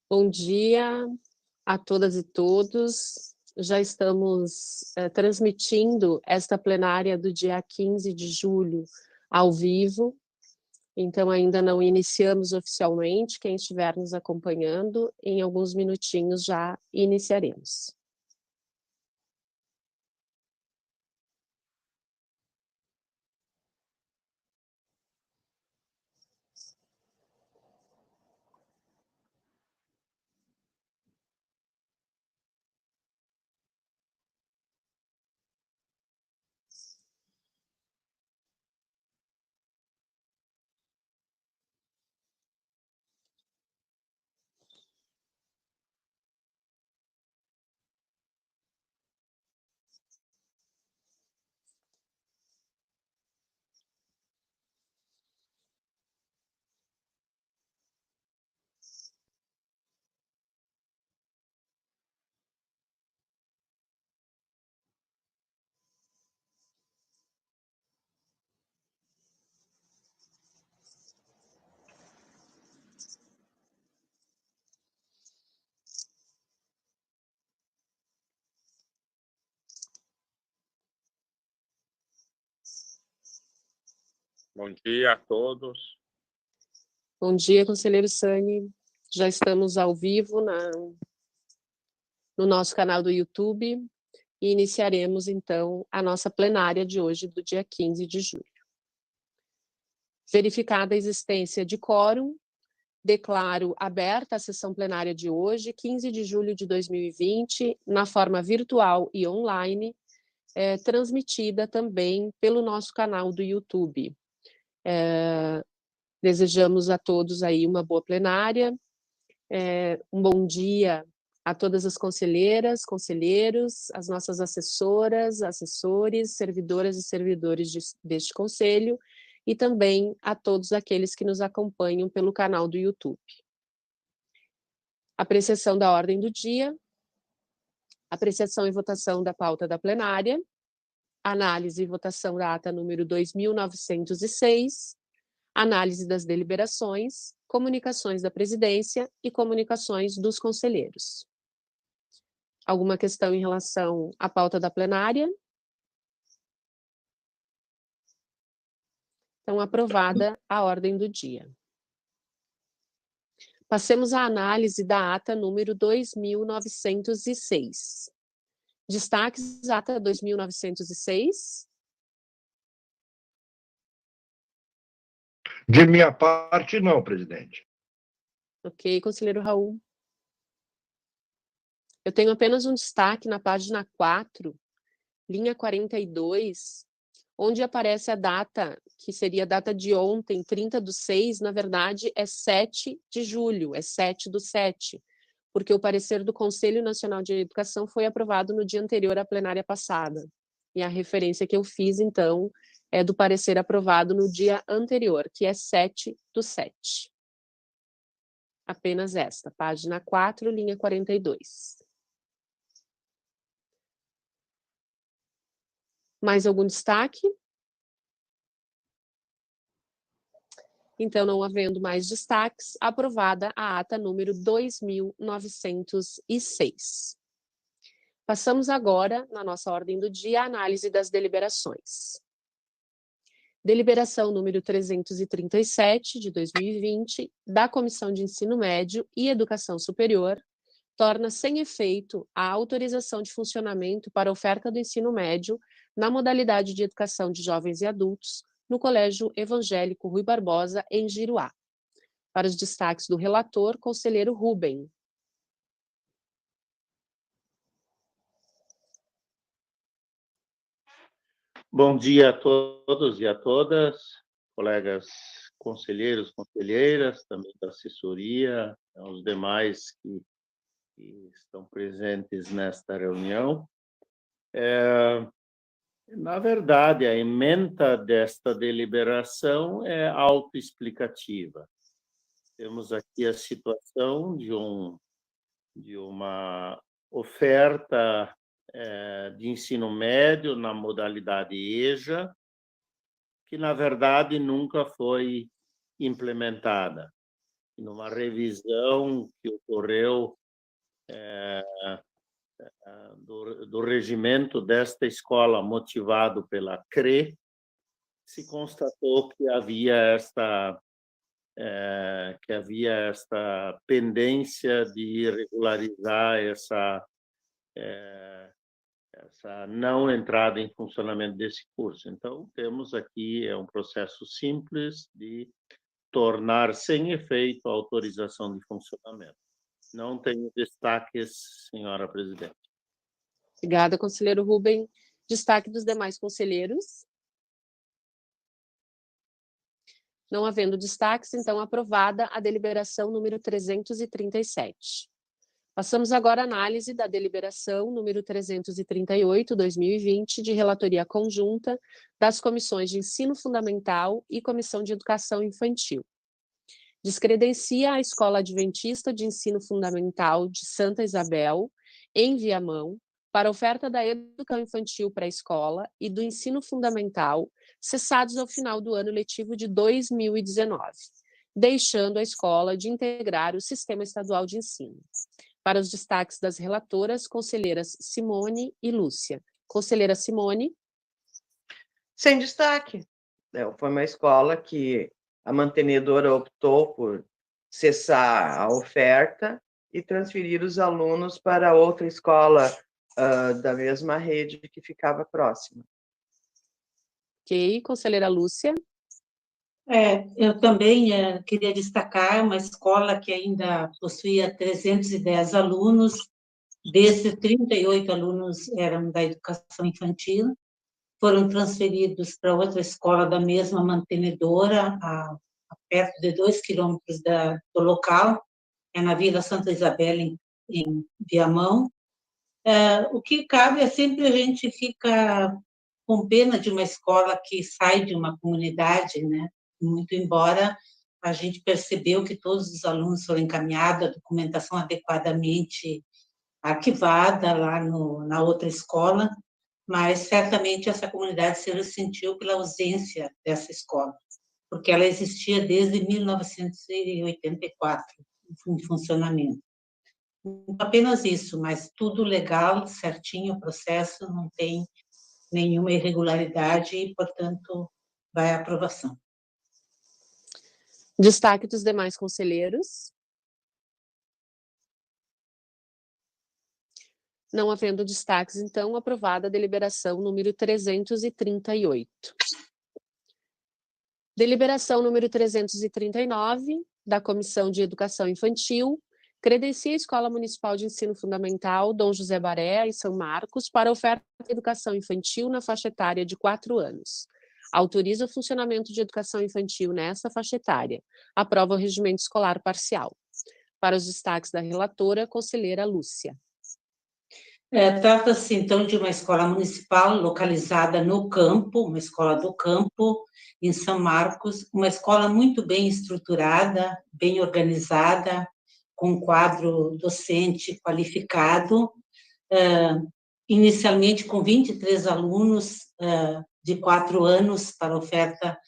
Bom dia a todas e todos. Já estamos transmitindo esta plenária do dia 15 de julho ao vivo, então ainda não iniciamos oficialmente. Quem estiver nos acompanhando, em alguns minutinhos já iniciaremos. Bom dia a todos. Bom dia, conselheiro Sani. Já estamos ao vivo no nosso canal do YouTube e iniciaremos, então, a nossa plenária de hoje, do dia 15 de julho. Verificada a existência de quórum, declaro aberta a sessão plenária de hoje, 15 de julho de 2020, na forma virtual e online, transmitida também pelo nosso canal do YouTube. Desejamos a todos aí uma boa plenária, um bom dia a todas as conselheiras, conselheiros, as nossas assessoras, assessores, servidoras e servidores deste conselho, e também a todos aqueles que nos acompanham pelo canal do YouTube. Apreciação da ordem do dia, apreciação e votação da pauta da plenária, análise e votação da ata número 2906, análise das deliberações, comunicações da presidência e comunicações dos conselheiros. Alguma questão em relação à pauta da plenária? Então, aprovada a ordem do dia. Passemos à análise da ata número 2906. Destaques, ata 2906. De minha parte, não, presidente. Ok, conselheiro Raul. Eu tenho apenas um destaque na página 4, linha 42, onde aparece a data, que seria a data de ontem, 30/6, na verdade é 7 de julho, é 7/7, porque o parecer do Conselho Nacional de Educação foi aprovado no dia anterior à plenária passada. E a referência que eu fiz, então, é do parecer aprovado no dia anterior, que é 7/7. Apenas esta, página 4, linha 42. Mais algum destaque? Então, não havendo mais destaques, aprovada a ata número 2906. Passamos agora, na nossa ordem do dia, à análise das deliberações. Deliberação número 337, de 2020, da Comissão de Ensino Médio e Educação Superior, torna sem efeito a autorização de funcionamento para oferta do ensino médio na modalidade de educação de jovens e adultos, no Colégio Evangélico Rui Barbosa, em Giruá. Para os destaques do relator, conselheiro Rubem. Bom dia a todos e a todas, colegas conselheiros, conselheiras, também da assessoria, aos demais que estão presentes nesta reunião. Na verdade, a ementa desta deliberação é autoexplicativa. Temos aqui a situação de uma oferta de ensino médio na modalidade EJA, que, na verdade, nunca foi implementada. numa revisão que ocorreu do regimento desta escola, motivado pela CRE, se constatou que havia esta pendência de regularizar essa não entrada em funcionamento desse curso. Então, temos aqui um processo simples de tornar sem efeito a autorização de funcionamento. Não tenho destaques, senhora presidente. Obrigada, conselheiro Rubem. Destaque dos demais conselheiros? Não havendo destaques, então, aprovada a deliberação número 337. Passamos agora à análise da deliberação número 338/2020, de relatoria conjunta das comissões de Ensino Fundamental e Comissão de Educação Infantil. Descredencia a Escola Adventista de Ensino Fundamental de Santa Isabel, em Viamão, para oferta da educação infantil pré-escola e do ensino fundamental, cessados ao final do ano letivo de 2019, deixando a escola de integrar o Sistema Estadual de Ensino. Para os destaques das relatoras, conselheiras Simone e Lúcia. Conselheira Simone. Sem destaque. Foi uma escola que a mantenedora optou por cessar a oferta e transferir os alunos para outra escola da mesma rede que ficava próxima. Ok, conselheira Lúcia. Eu também queria destacar uma escola que ainda possuía 310 alunos, desses 38 alunos eram da educação infantil, foram transferidos para outra escola da mesma mantenedora, a perto de 2 quilômetros do local, na Vila Santa Isabel, em Viamão. O que cabe é sempre a gente fica com pena de uma escola que sai de uma comunidade, né? Muito embora a gente percebeu que todos os alunos foram encaminhados, a documentação adequadamente arquivada lá na outra escola, mas certamente essa comunidade se ressentiu pela ausência dessa escola, porque ela existia desde 1984 em funcionamento. Apenas isso, mas tudo legal, certinho o processo, não tem nenhuma irregularidade e, portanto, vai à aprovação. Destaque dos demais conselheiros. Não havendo destaques, então, aprovada a deliberação número 338. Deliberação número 339, da Comissão de Educação Infantil, credencia a Escola Municipal de Ensino Fundamental Dom José Baré, em São Marcos, para oferta de educação infantil na faixa etária de 4 anos. Autoriza o funcionamento de educação infantil nessa faixa etária. Aprova o regimento escolar parcial. Para os destaques da relatora, conselheira Lúcia. Trata-se, então, de uma escola municipal localizada no campo, uma escola do campo, em São Marcos, uma escola muito bem estruturada, bem organizada, com um quadro docente qualificado, inicialmente com 23 alunos de 4 anos para oferta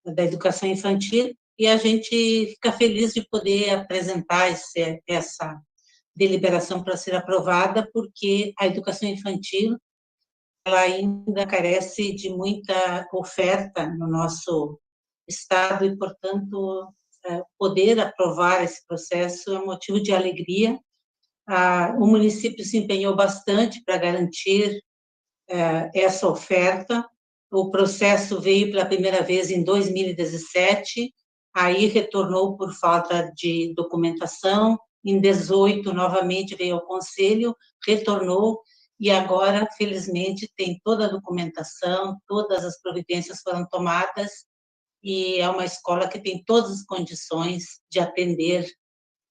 da educação infantil, e a gente fica feliz de poder apresentar essa deliberação para ser aprovada, porque a educação infantil ela ainda carece de muita oferta no nosso estado e, portanto, poder aprovar esse processo é um motivo de alegria. O município se empenhou bastante para garantir essa oferta. O processo veio pela primeira vez em 2017, aí retornou por falta de documentação. Em 2018, novamente veio ao Conselho, retornou, e agora, felizmente, tem toda a documentação, todas as providências foram tomadas, e é uma escola que tem todas as condições de atender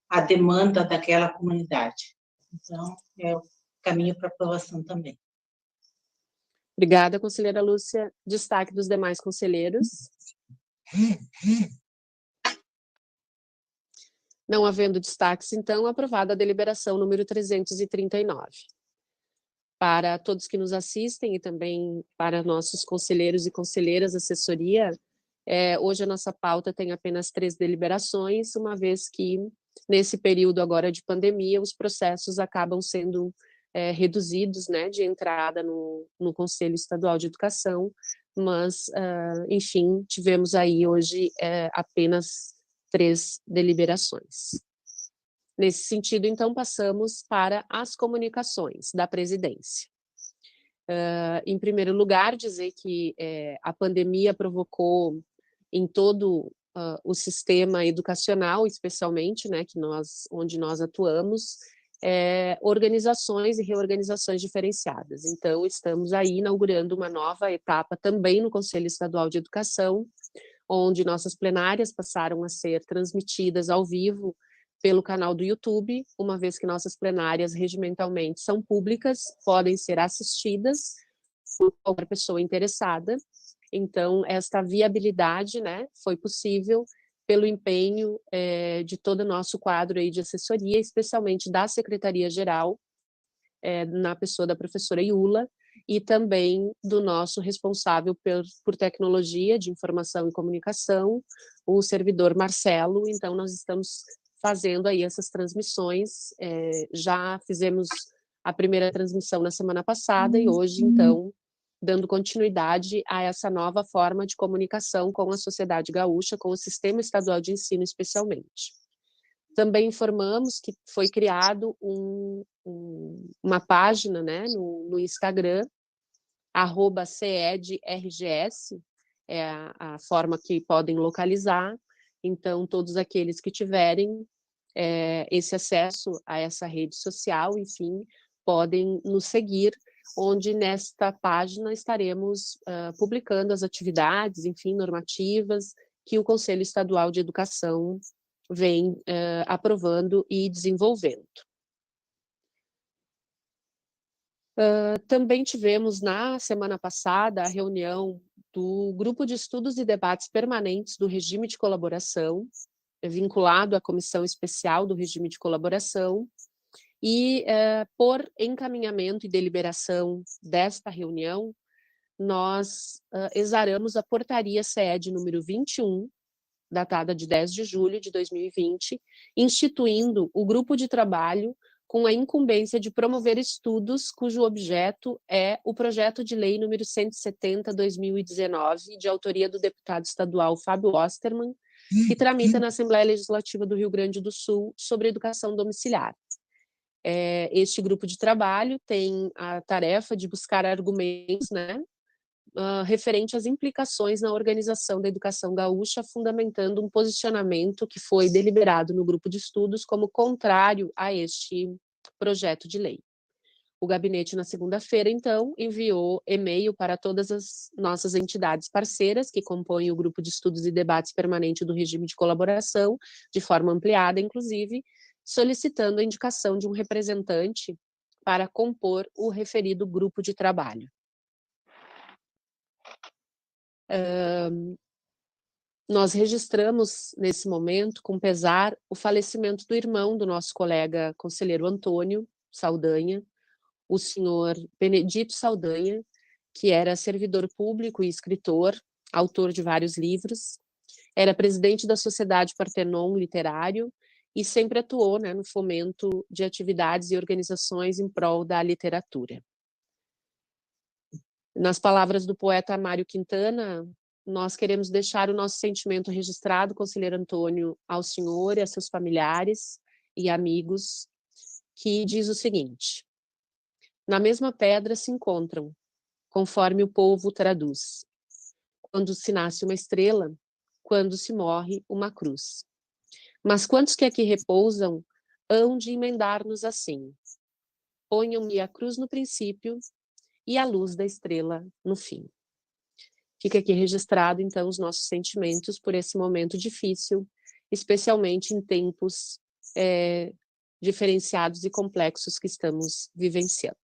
a demanda daquela comunidade. Então, é o caminho para aprovação também. Obrigada, conselheira Lúcia. Destaque dos demais conselheiros. Não havendo destaques, então, aprovada a deliberação número 339. Para todos que nos assistem e também para nossos conselheiros e conselheiras, assessoria, Hoje a nossa pauta tem apenas 3 deliberações, uma vez que, nesse período agora de pandemia, os processos acabam sendo reduzidos, né, de entrada no Conselho Estadual de Educação, mas, enfim, tivemos aí hoje apenas 3 deliberações. Nesse sentido, então, passamos para as comunicações da presidência. Em primeiro lugar, dizer que a pandemia provocou em todo o sistema educacional, especialmente, né, onde nós atuamos, organizações e reorganizações diferenciadas. Então, estamos aí inaugurando uma nova etapa também no Conselho Estadual de Educação, onde nossas plenárias passaram a ser transmitidas ao vivo pelo canal do YouTube, uma vez que nossas plenárias regimentalmente são públicas, podem ser assistidas por qualquer pessoa interessada. Então, esta viabilidade, né, foi possível pelo empenho de todo o nosso quadro aí de assessoria, especialmente da Secretaria-Geral, na pessoa da professora Iula, e também do nosso responsável por tecnologia de informação e comunicação, o servidor Marcelo. Então, nós estamos fazendo aí essas transmissões, já fizemos a primeira transmissão na semana passada e hoje, então, dando continuidade a essa nova forma de comunicação com a sociedade gaúcha, com o Sistema Estadual de Ensino especialmente. Também informamos que foi criado uma página, né, no Instagram, @CEDRGS, é a forma que podem localizar. Então, todos aqueles que tiverem esse acesso a essa rede social, enfim, podem nos seguir, onde nesta página estaremos publicando as atividades, enfim, normativas que o Conselho Estadual de Educação vem aprovando e desenvolvendo. Também tivemos, na semana passada, a reunião do Grupo de Estudos e Debates Permanentes do Regime de Colaboração, vinculado à Comissão Especial do Regime de Colaboração, e por encaminhamento e deliberação desta reunião, nós exaramos a portaria CED número 21, datada de 10 de julho de 2020, instituindo o grupo de trabalho com a incumbência de promover estudos cujo objeto é o projeto de lei número 170/2019, de autoria do deputado estadual Fábio Osterman, que tramita na Assembleia Legislativa do Rio Grande do Sul sobre educação domiciliar. Este grupo de trabalho tem a tarefa de buscar argumentos, né, referente às implicações na organização da educação gaúcha, fundamentando um posicionamento que foi deliberado no grupo de estudos como contrário a este projeto de lei. O gabinete, na segunda-feira, então, enviou e-mail para todas as nossas entidades parceiras que compõem o grupo de estudos e debates permanente do regime de colaboração, de forma ampliada, inclusive, solicitando a indicação de um representante para compor o referido grupo de trabalho. Nós registramos, nesse momento, com pesar, o falecimento do irmão do nosso colega conselheiro Antônio Saldanha, o senhor Benedito Saldanha, que era servidor público e escritor, autor de vários livros, era presidente da Sociedade Partenon Literário e sempre atuou, né, no fomento de atividades e organizações em prol da literatura. Nas palavras do poeta Mário Quintana, nós queremos deixar o nosso sentimento registrado, conselheiro Antônio, ao senhor e a seus familiares e amigos, que diz o seguinte: na mesma pedra se encontram, conforme o povo traduz, quando se nasce uma estrela, quando se morre uma cruz. Mas quantos que aqui repousam hão de emendar-nos assim? Ponham-me a cruz no princípio e a luz da estrela no fim. Fica aqui registrado, então, os nossos sentimentos por esse momento difícil, especialmente em tempos diferenciados e complexos que estamos vivenciando.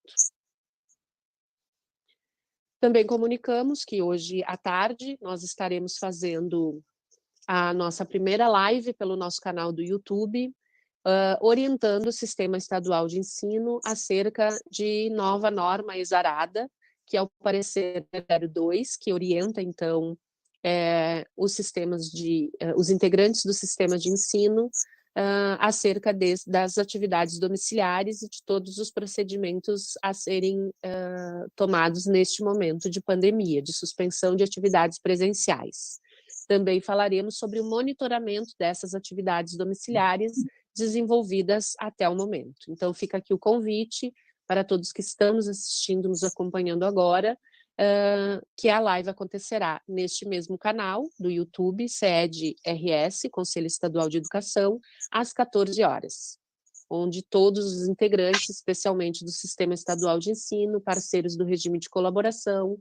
Também comunicamos que hoje à tarde nós estaremos fazendo a nossa primeira live pelo nosso canal do YouTube, orientando o Sistema Estadual de Ensino acerca de nova norma exarada, que é o parecer 02, que orienta, então, os integrantes do sistema de ensino acerca das atividades domiciliares e de todos os procedimentos a serem tomados neste momento de pandemia, de suspensão de atividades presenciais. Também falaremos sobre o monitoramento dessas atividades domiciliares desenvolvidas até o momento. Então, fica aqui o convite para todos que estamos assistindo, nos acompanhando agora, que a live acontecerá neste mesmo canal do YouTube, CED-RS, Conselho Estadual de Educação, às 14 horas, onde todos os integrantes, especialmente do Sistema Estadual de Ensino, parceiros do regime de colaboração,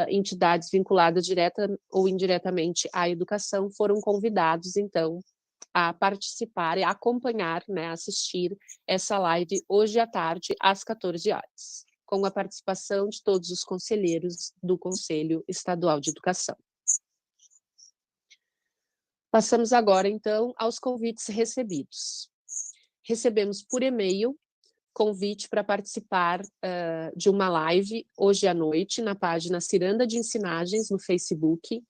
entidades vinculadas direta ou indiretamente à educação, foram convidados, então, a participar e acompanhar, né, assistir essa live hoje à tarde, às 14 horas. Com a participação de todos os conselheiros do Conselho Estadual de Educação. Passamos agora, então, aos convites recebidos. Recebemos por e-mail convite para participar de uma live hoje à noite na página Ciranda de Ensinagens no Facebook,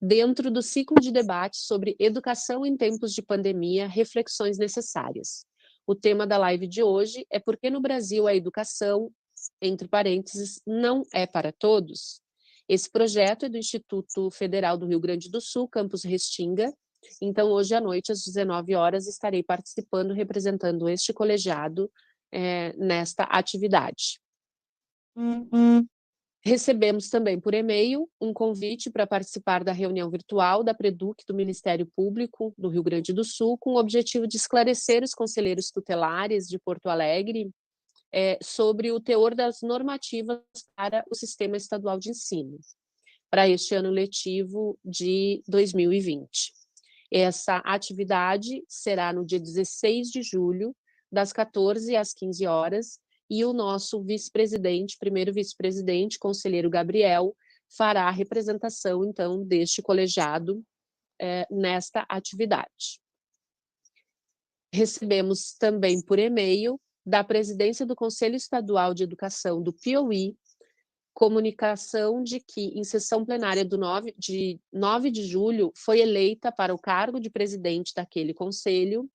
dentro do ciclo de debate sobre educação em tempos de pandemia, reflexões necessárias. O tema da live de hoje é por que no Brasil a educação, entre parênteses, não é para todos? Esse projeto é do Instituto Federal do Rio Grande do Sul, campus Restinga. Então, hoje à noite, às 19 horas, estarei participando, representando este colegiado nesta atividade. Recebemos também por e-mail um convite para participar da reunião virtual da PREDUC do Ministério Público do Rio Grande do Sul, com o objetivo de esclarecer os conselheiros tutelares de Porto Alegre sobre o teor das normativas para o Sistema Estadual de Ensino, para este ano letivo de 2020. Essa atividade será no dia 16 de julho, das 14 às 15 horas, e o nosso vice-presidente, primeiro vice-presidente, conselheiro Gabriel, fará a representação, então, deste colegiado nesta atividade. Recebemos também por e-mail da presidência do Conselho Estadual de Educação do Piauí, comunicação de que, em sessão plenária de 9 de julho, foi eleita para o cargo de presidente daquele conselho,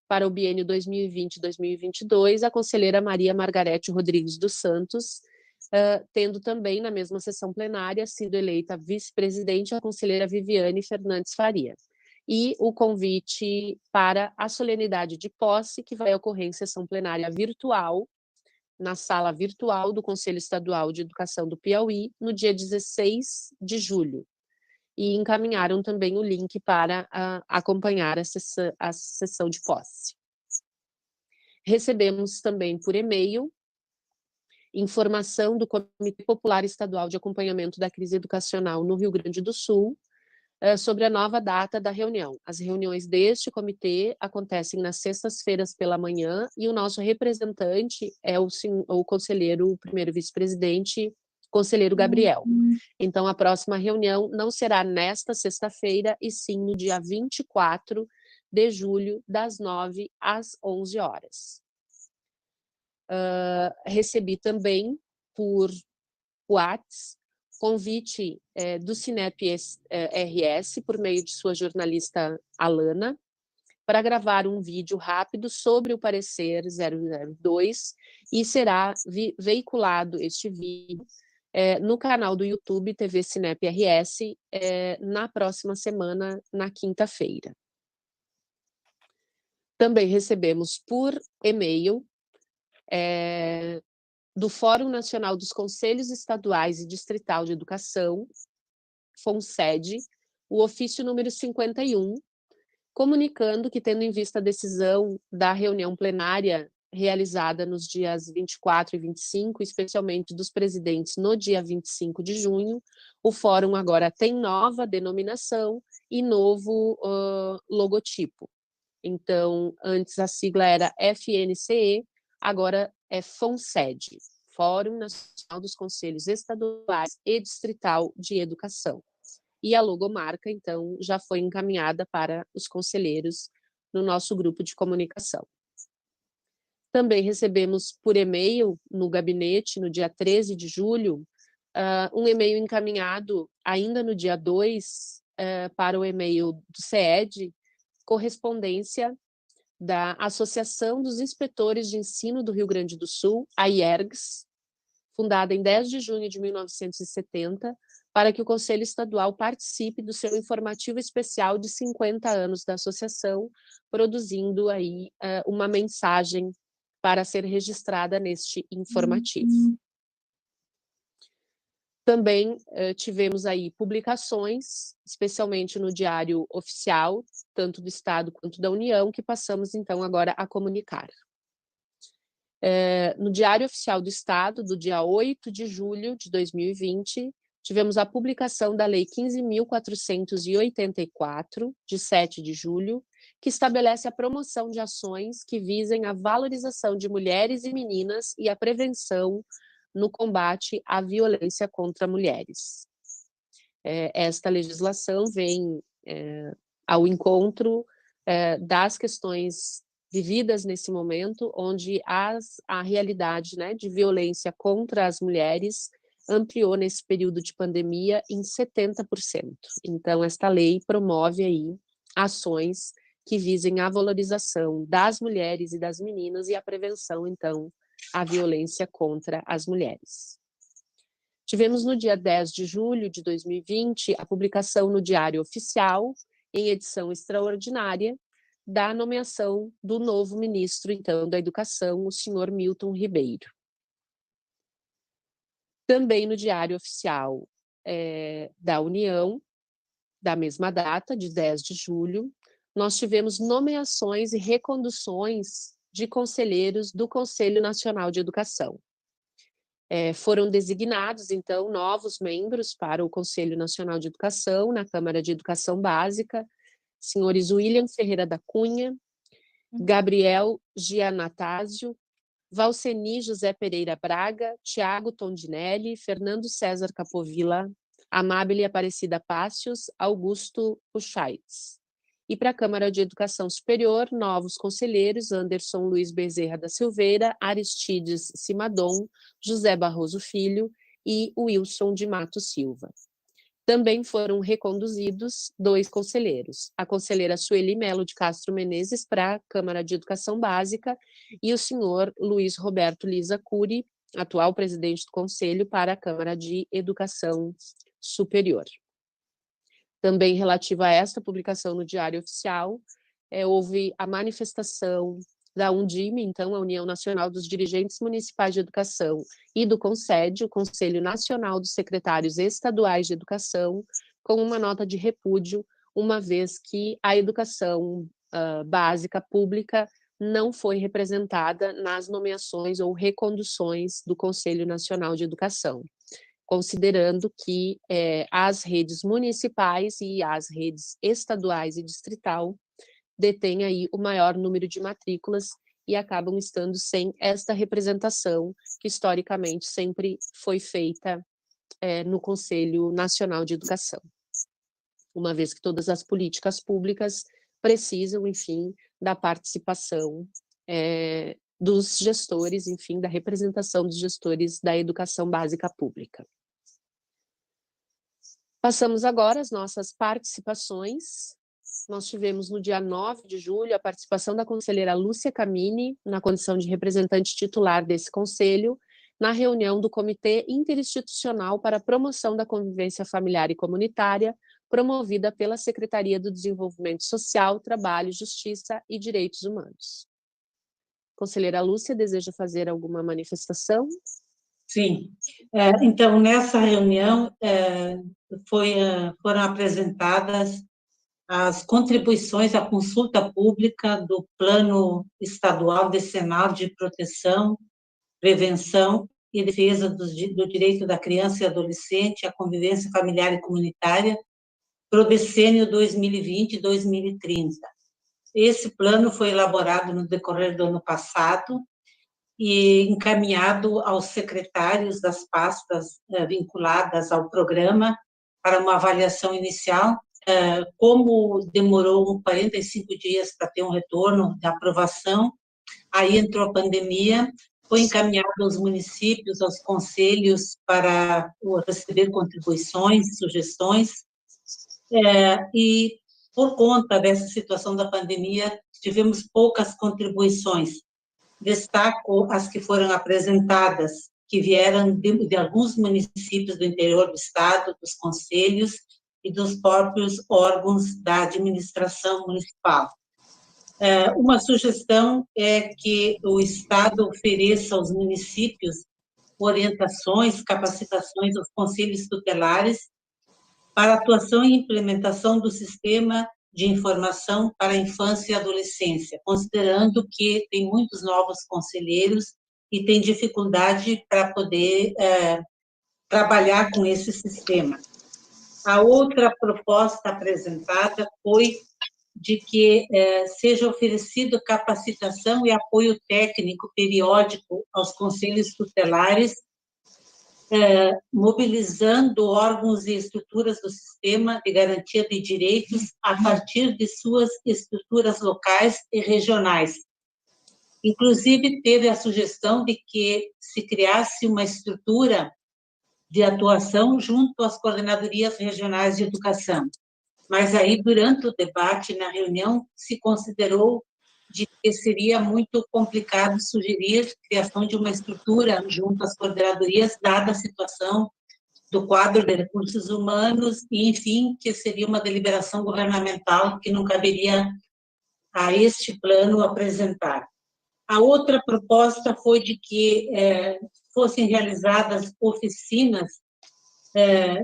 para o biênio 2020-2022, a conselheira Maria Margarete Rodrigues dos Santos, tendo também, na mesma sessão plenária, sido eleita vice-presidente a conselheira Viviane Fernandes Faria. E o convite para a solenidade de posse, que vai ocorrer em sessão plenária virtual, na sala virtual do Conselho Estadual de Educação do Piauí, no dia 16 de julho. E encaminharam também o link para acompanhar a sessão de posse. Recebemos também por e-mail informação do Comitê Popular Estadual de Acompanhamento da Crise Educacional no Rio Grande do Sul sobre a nova data da reunião. As reuniões deste comitê acontecem nas sextas-feiras pela manhã e o nosso representante é o conselheiro, primeiro vice-presidente, conselheiro Gabriel. Então, a próxima reunião não será nesta sexta-feira, e sim no dia 24 de julho, das 9 às 11 horas. Recebi também, por WhatsApp, convite do Cinep-RS, por meio de sua jornalista Alana, para gravar um vídeo rápido sobre o parecer 002, e será veiculado este vídeo no canal do YouTube TV Cinep-RS na próxima semana, na quinta-feira. Também recebemos por e-mail do Fórum Nacional dos Conselhos Estaduais e Distrital de Educação, FONSED, o ofício número 51, comunicando que, tendo em vista a decisão da reunião plenária realizada nos dias 24 e 25, especialmente dos presidentes no dia 25 de junho, o fórum agora tem nova denominação e novo logotipo. Então, antes a sigla era FNCE, agora é FONSED, Fórum Nacional dos Conselhos Estaduais e Distrital de Educação. E a logomarca, então, já foi encaminhada para os conselheiros no nosso grupo de comunicação. Também recebemos por e-mail, no gabinete, no dia 13 de julho, um e-mail encaminhado ainda no dia 2 para o e-mail do CEED, correspondência da Associação dos Inspetores de Ensino do Rio Grande do Sul, a IERGS, fundada em 10 de junho de 1970, para que o Conselho Estadual participe do seu informativo especial de 50 anos da associação, produzindo aí uma mensagem para ser registrada neste informativo. Também tivemos aí publicações, especialmente no Diário Oficial, tanto do Estado quanto da União, que passamos então agora a comunicar. No Diário Oficial do Estado, do dia 8 de julho de 2020, tivemos a publicação da Lei 15.484, de 7 de julho, que estabelece a promoção de ações que visem a valorização de mulheres e meninas e a prevenção no combate à violência contra mulheres. Esta legislação vem ao encontro das questões vividas nesse momento, onde a realidade, né, de violência contra as mulheres ampliou nesse período de pandemia em 70%. Então, esta lei promove aí ações que visem a valorização das mulheres e das meninas e a prevenção, então, à violência contra as mulheres. Tivemos no dia 10 de julho de 2020 a publicação no Diário Oficial, em edição extraordinária, da nomeação do novo ministro, então, da Educação, o senhor Milton Ribeiro. Também no Diário Oficial da União, da mesma data, de 10 de julho, nós tivemos nomeações e reconduções de conselheiros do Conselho Nacional de Educação. Foram designados, então, novos membros para o Conselho Nacional de Educação, na Câmara de Educação Básica, senhores William Ferreira da Cunha, Gabriel Gianatásio, Valceni José Pereira Braga, Tiago Tondinelli, Fernando César Capovilla, Amábile Aparecida Pácios, Augusto Puchaitz. E para a Câmara de Educação Superior, novos conselheiros, Anderson Luiz Bezerra da Silveira, Aristides Simadon, José Barroso Filho e Wilson de Matos Silva. Também foram reconduzidos 2 conselheiros, a conselheira Sueli Melo de Castro Menezes para a Câmara de Educação Básica e o senhor Luiz Roberto Lisa Cury, atual presidente do Conselho, para a Câmara de Educação Superior. Também relativa a esta publicação no Diário Oficial, houve a manifestação da Undime, então, a União Nacional dos Dirigentes Municipais de Educação, e do CONSED, o Conselho Nacional dos Secretários Estaduais de Educação, com uma nota de repúdio, uma vez que a educação básica pública não foi representada nas nomeações ou reconduções do Conselho Nacional de Educação, considerando que as redes municipais e as redes estaduais e distrital detêm aí o maior número de matrículas e acabam estando sem esta representação que historicamente sempre foi feita no Conselho Nacional de Educação, uma vez que todas as políticas públicas precisam, enfim, da participação dos gestores, enfim, da representação dos gestores da educação básica pública. Passamos agora às nossas participações. Nós tivemos no dia 9 de julho a participação da conselheira Lúcia Camini, na condição de representante titular desse conselho, na reunião do Comitê Interinstitucional para a Promoção da Convivência Familiar e Comunitária, promovida pela Secretaria do Desenvolvimento Social, Trabalho, Justiça e Direitos Humanos. Conselheira Lúcia, deseja fazer alguma manifestação? Sim. Então, nessa reunião, foram apresentadas as contribuições à consulta pública do Plano Estadual Decenal de Proteção, Prevenção e Defesa do Direito da Criança e Adolescente à Convivência Familiar e Comunitária para o decênio 2020-2030. Esse plano foi elaborado no decorrer do ano passado e encaminhado aos secretários das pastas vinculadas ao programa para uma avaliação inicial. Como demorou 45 dias para ter um retorno da aprovação, aí entrou a pandemia foi encaminhado aos municípios, aos conselhos, para receber contribuições, sugestões, e por conta dessa situação da pandemia, tivemos poucas contribuições. Destaco as que foram apresentadas, que vieram de alguns municípios do interior do estado, dos conselhos e dos próprios órgãos da administração municipal. Uma sugestão é que o Estado ofereça aos municípios orientações, capacitações aos conselhos tutelares para atuação e implementação do sistema de informação para a infância e adolescência, considerando que tem muitos novos conselheiros e tem dificuldade para poder trabalhar com esse sistema. A outra proposta apresentada foi de que seja oferecido capacitação e apoio técnico periódico aos conselhos tutelares, mobilizando órgãos e estruturas do sistema de garantia de direitos a partir de suas estruturas locais e regionais. Inclusive, teve a sugestão de que se criasse uma estrutura de atuação junto às coordenadorias regionais de educação. Mas aí, durante o debate, na reunião, se considerou de que seria muito complicado sugerir a criação de uma estrutura junto às coordenadorias, dada a situação do quadro de recursos humanos, e, enfim, que seria uma deliberação governamental que não caberia a este plano apresentar. A outra proposta foi de que fossem realizadas oficinas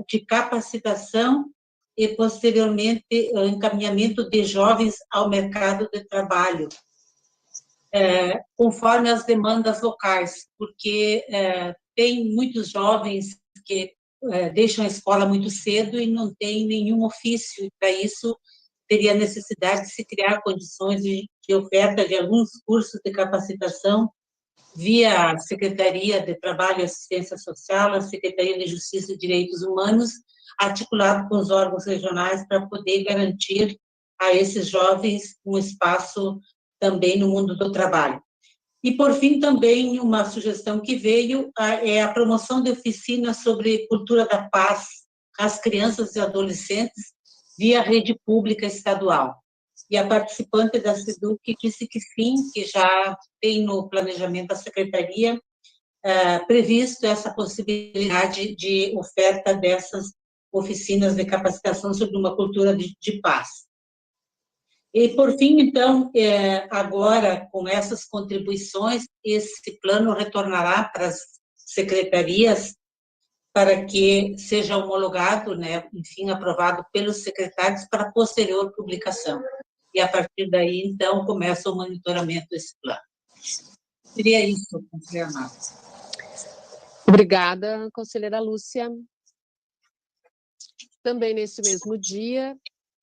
de capacitação e, posteriormente, o encaminhamento de jovens ao mercado de trabalho, conforme as demandas locais, porque tem muitos jovens que deixam a escola muito cedo e não tem nenhum ofício, e para isso teria necessidade de se criar condições de oferta de alguns cursos de capacitação via a Secretaria de Trabalho e Assistência Social, a Secretaria de Justiça e Direitos Humanos, articulado com os órgãos regionais para poder garantir a esses jovens um espaço também no mundo do trabalho. E, por fim, também uma sugestão que veio é a promoção de oficinas sobre cultura da paz às crianças e adolescentes via rede pública estadual. E a participante da SEDUC disse que sim, que já tem no planejamento da Secretaria previsto essa possibilidade de oferta dessas oficinas de capacitação sobre uma cultura de paz. E, por fim, então, agora, com essas contribuições, esse plano retornará para as secretarias para que seja homologado, né, enfim, aprovado pelos secretários para posterior publicação. E, a partir daí, então, começa o monitoramento desse plano. Seria isso, conselheira Marta. Obrigada, conselheira Lúcia. Também nesse mesmo dia,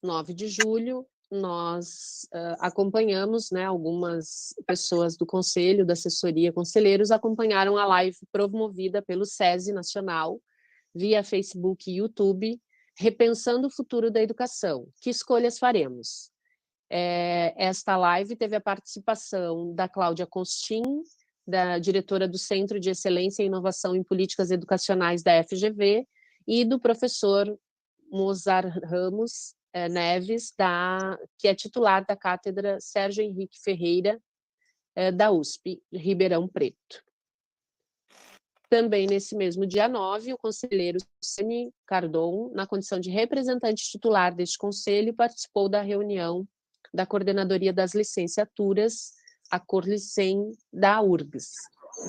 9 de julho, nós acompanhamos, né, algumas pessoas do conselho, da assessoria, conselheiros, acompanharam a live promovida pelo SESI Nacional, via Facebook e YouTube, Repensando o Futuro da Educação. Que escolhas faremos? Esta live teve a participação da Cláudia Constin, da diretora do Centro de Excelência e Inovação em Políticas Educacionais da FGV, e do professor Mozart Ramos Neves, que é titular da Cátedra Sérgio Henrique Ferreira, da USP, Ribeirão Preto. Também, nesse mesmo dia 9, o conselheiro Sani Cardon, na condição de representante titular deste conselho, participou da reunião da Coordenadoria das Licenciaturas, a Corlicem, da URGS.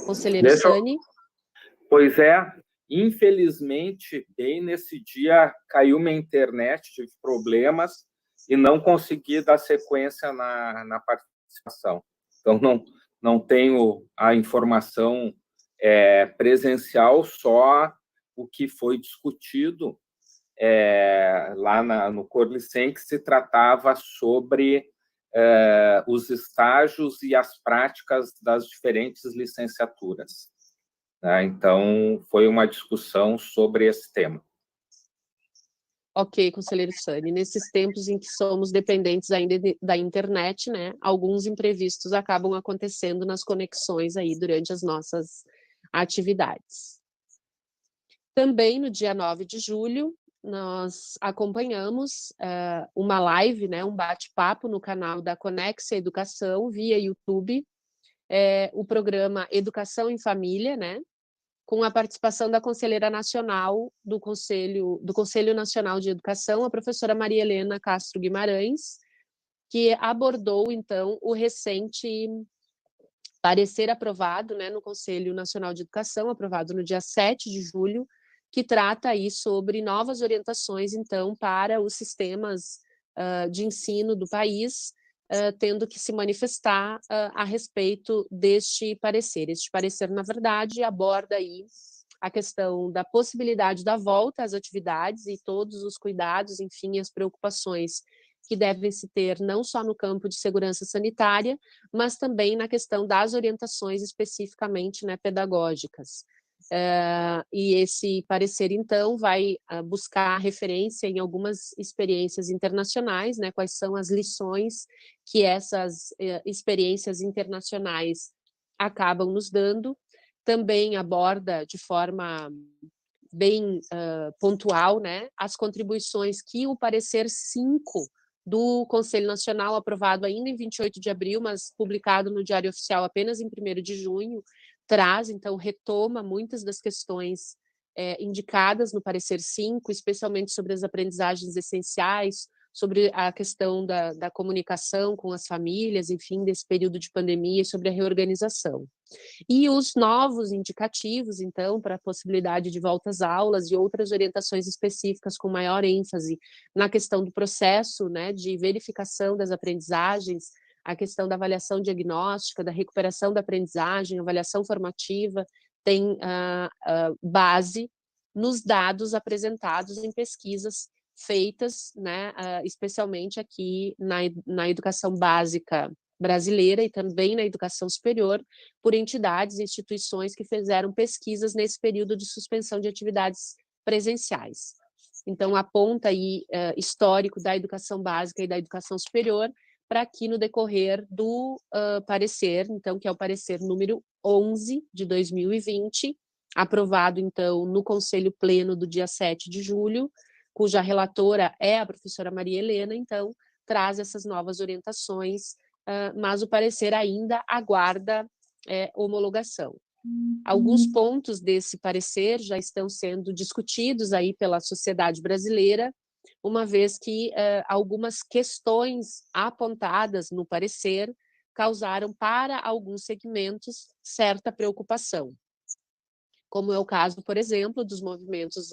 Conselheiro Sani. Pois é, infelizmente, bem nesse dia caiu minha internet, tive problemas e não consegui dar sequência na participação. Então, não tenho a informação presencial, só o que foi discutido lá no Corlicem, que se tratava sobre os estágios e as práticas das diferentes licenciaturas. Então, foi uma discussão sobre esse tema. Ok, conselheiro Sani, nesses tempos em que somos dependentes ainda da internet, né, alguns imprevistos acabam acontecendo nas conexões aí durante as nossas atividades. Também no dia 9 de julho, nós acompanhamos uma live, né, um bate-papo no canal da Conexa Educação, via YouTube, o programa Educação em Família, né, com a participação da conselheira nacional do Conselho Nacional de Educação, a professora Maria Helena Castro Guimarães, que abordou, então, o recente parecer aprovado, né, no Conselho Nacional de Educação, aprovado no dia 7 de julho, que trata aí sobre novas orientações, então, para os sistemas de ensino do país, tendo que se manifestar a respeito deste parecer. Este parecer, na verdade, aborda aí a questão da possibilidade da volta às atividades e todos os cuidados, enfim, as preocupações que devem se ter não só no campo de segurança sanitária, mas também na questão das orientações especificamente, né, pedagógicas. E esse parecer, então, vai buscar referência em algumas experiências internacionais, né, quais são as lições que essas experiências internacionais acabam nos dando. Também aborda de forma bem pontual, né, as contribuições que o parecer 5 do Conselho Nacional, aprovado ainda em 28 de abril, mas publicado no Diário Oficial apenas em 1º de junho, traz, então, retoma muitas das questões indicadas no parecer 5, especialmente sobre as aprendizagens essenciais, sobre a questão da comunicação com as famílias, enfim, desse período de pandemia e sobre a reorganização. E os novos indicativos, então, para a possibilidade de volta às aulas e outras orientações específicas com maior ênfase na questão do processo, né, de verificação das aprendizagens, a questão da avaliação diagnóstica, da recuperação da aprendizagem, avaliação formativa, tem base nos dados apresentados em pesquisas feitas, né, especialmente aqui na educação básica brasileira e também na educação superior, por entidades e instituições que fizeram pesquisas nesse período de suspensão de atividades presenciais. Então, aponta aí histórico da educação básica e da educação superior, para que no decorrer do parecer, então, que é o parecer número 11 de 2020, aprovado, então, no Conselho Pleno do dia 7 de julho, cuja relatora é a professora Maria Helena, então, traz essas novas orientações, mas o parecer ainda aguarda homologação. Alguns pontos desse parecer já estão sendo discutidos aí pela sociedade brasileira, uma vez que algumas questões apontadas no parecer causaram para alguns segmentos certa preocupação, como é o caso, por exemplo, dos movimentos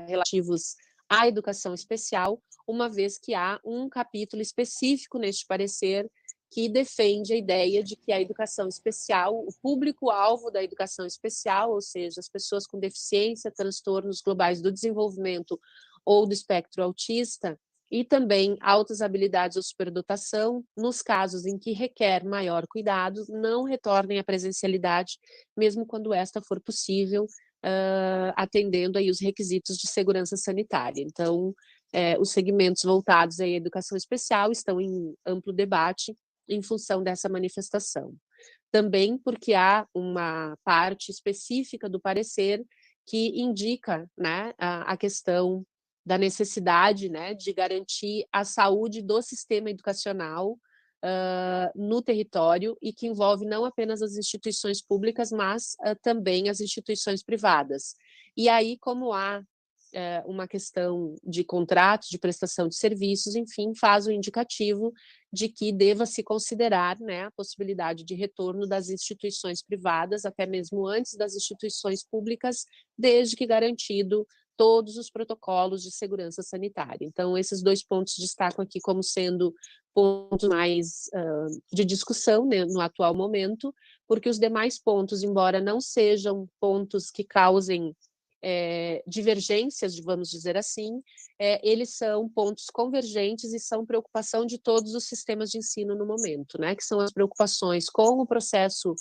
relativos à educação especial, uma vez que há um capítulo específico neste parecer que defende a ideia de que a educação especial, o público-alvo da educação especial, ou seja, as pessoas com deficiência, transtornos globais do desenvolvimento ou do espectro autista, e também altas habilidades ou superdotação, nos casos em que requer maior cuidado, não retornem à presencialidade, mesmo quando esta for possível, atendendo aí os requisitos de segurança sanitária. Então, os segmentos voltados à educação especial estão em amplo debate em função dessa manifestação. Também porque há uma parte específica do parecer que indica, né, a questão da necessidade, né, de garantir a saúde do sistema educacional no território e que envolve não apenas as instituições públicas, mas também as instituições privadas. E aí, como há uma questão de contrato, de prestação de serviços, enfim, faz o indicativo de que deva se considerar, né, a possibilidade de retorno das instituições privadas, até mesmo antes das instituições públicas, desde que garantido todos os protocolos de segurança sanitária. Então, esses dois pontos destaco aqui como sendo pontos mais de discussão, né, no atual momento, porque os demais pontos, embora não sejam pontos que causem divergências, vamos dizer assim, eles são pontos convergentes e são preocupação de todos os sistemas de ensino no momento, né, que são as preocupações com o processo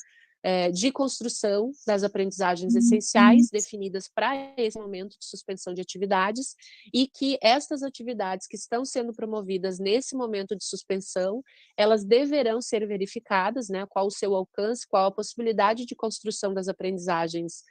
de construção das aprendizagens essenciais definidas para esse momento de suspensão de atividades, e que estas atividades que estão sendo promovidas nesse momento de suspensão, elas deverão ser verificadas, né, qual o seu alcance, qual a possibilidade de construção das aprendizagens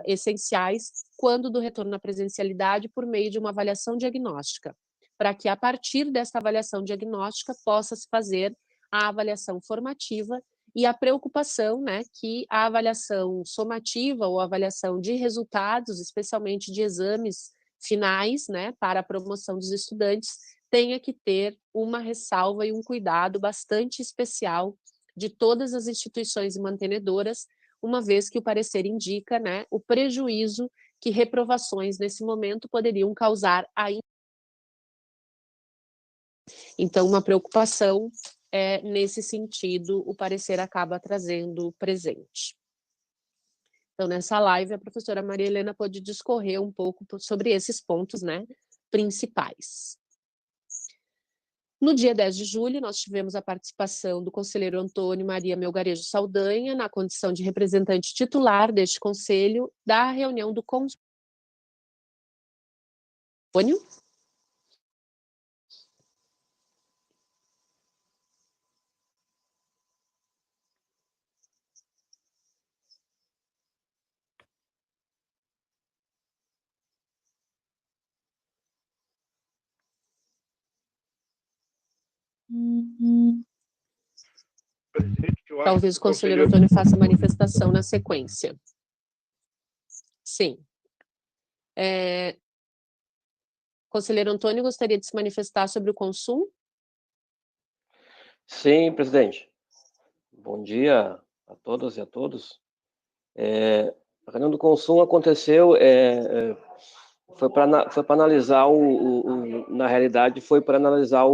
essenciais quando do retorno à presencialidade, por meio de uma avaliação diagnóstica, para que a partir desta avaliação diagnóstica possa se fazer a avaliação formativa e a preocupação, né, que a avaliação somativa ou avaliação de resultados, especialmente de exames finais, né, para a promoção dos estudantes, tenha que ter uma ressalva e um cuidado bastante especial de todas as instituições mantenedoras, uma vez que o parecer indica, né, o prejuízo que reprovações nesse momento poderiam causar ainda. Então, uma preocupação nesse sentido, o parecer acaba trazendo presente. Então, nessa live, a professora Maria Helena pôde discorrer um pouco sobre esses pontos, né, principais. No dia 10 de julho, nós tivemos a participação do conselheiro Antônio Maria Melgarejo Saldanha, na condição de representante titular deste conselho, da reunião do Conselho. Talvez o conselheiro Antônio faça manifestação na sequência. Sim. Conselheiro Antônio, gostaria de se manifestar sobre o consumo? Sim, presidente. Bom dia a todas e a todos. A reunião do consumo aconteceu, foi para analisar na realidade, foi para analisar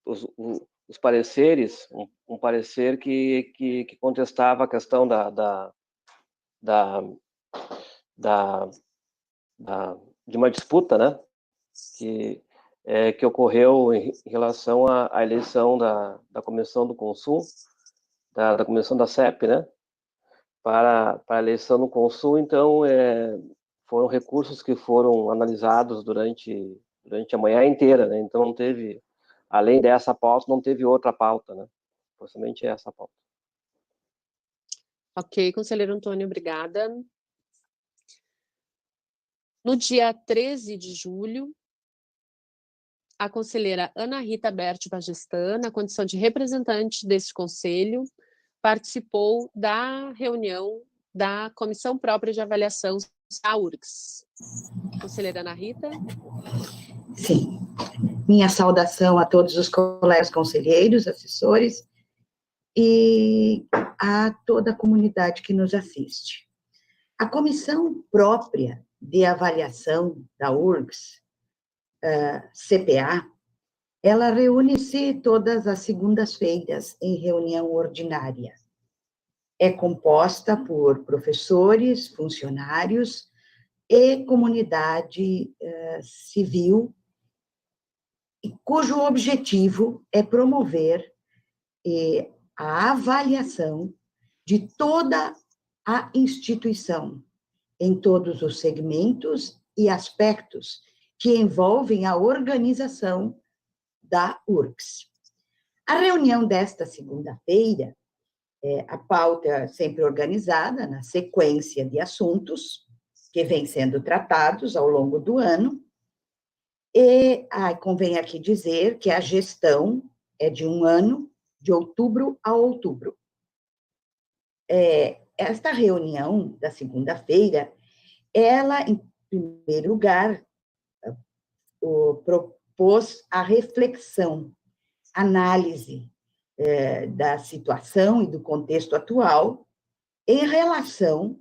os pareceres, um parecer que contestava a questão de uma disputa, né, que ocorreu em relação à eleição da Comissão do Consul, da Comissão da CEP, né, para a eleição do Consul. Então, foram recursos que foram analisados durante a manhã inteira, né, então não teve, além dessa pauta, não teve outra pauta, né, foi somente essa pauta. Ok, conselheiro Antônio, obrigada. No dia 13 de julho, a conselheira Ana Rita Berti Bagestan, na condição de representante deste conselho, participou da reunião da Comissão Própria de Avaliação da URGS. Conselheira Ana Rita? Sim. Minha saudação a todos os colegas conselheiros, assessores e a toda a comunidade que nos assiste. A Comissão Própria de Avaliação da URGS, CPA, ela reúne-se todas as segundas-feiras em reunião ordinária. É composta por professores, funcionários e comunidade civil, cujo objetivo é promover a avaliação de toda a instituição, em todos os segmentos e aspectos que envolvem a organização da URGS. A reunião desta segunda-feira, a pauta sempre organizada na sequência de assuntos que vêm sendo tratados ao longo do ano, e convém aqui dizer que a gestão é de um ano, de outubro a outubro. Esta reunião da segunda-feira, ela, em primeiro lugar, propôs a reflexão, análise da situação e do contexto atual em relação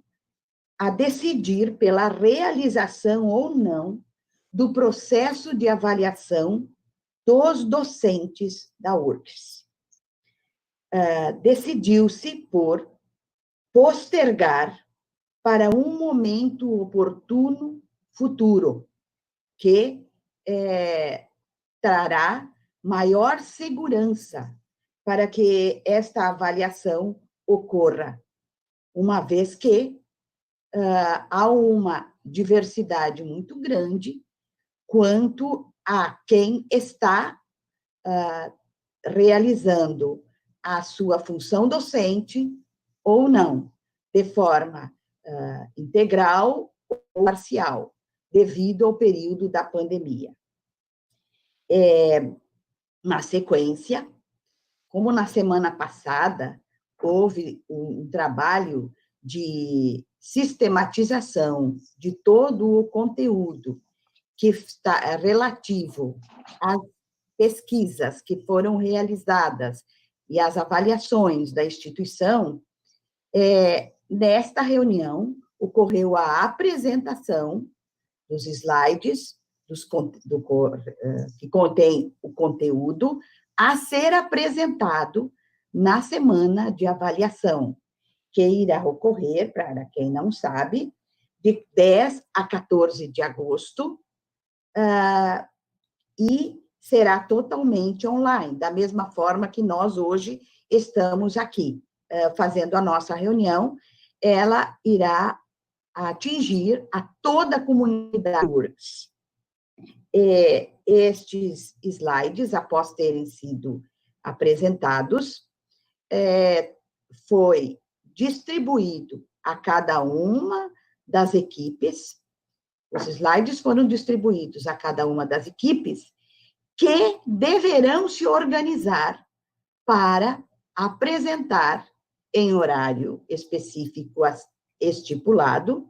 a decidir pela realização ou não do processo de avaliação dos docentes da URGS. Decidiu-se por postergar para um momento oportuno futuro, que trará maior segurança para que esta avaliação ocorra, uma vez que há uma diversidade muito grande quanto a quem está realizando a sua função docente ou não, de forma integral ou parcial, devido ao período da pandemia. Na sequência, como na semana passada houve um trabalho de sistematização de todo o conteúdo que está relativo às pesquisas que foram realizadas e às avaliações da instituição, nesta reunião ocorreu a apresentação dos slides que contém o conteúdo a ser apresentado na semana de avaliação, que irá ocorrer, para quem não sabe, de 10 a 14 de agosto, e será totalmente online, da mesma forma que nós hoje estamos aqui fazendo a nossa reunião. Ela irá atingir a toda a comunidade URGS. Estes slides, após terem sido apresentados, foi distribuído a cada uma das equipes. Os slides foram distribuídos a cada uma das equipes, que deverão se organizar para apresentar em horário específico estipulado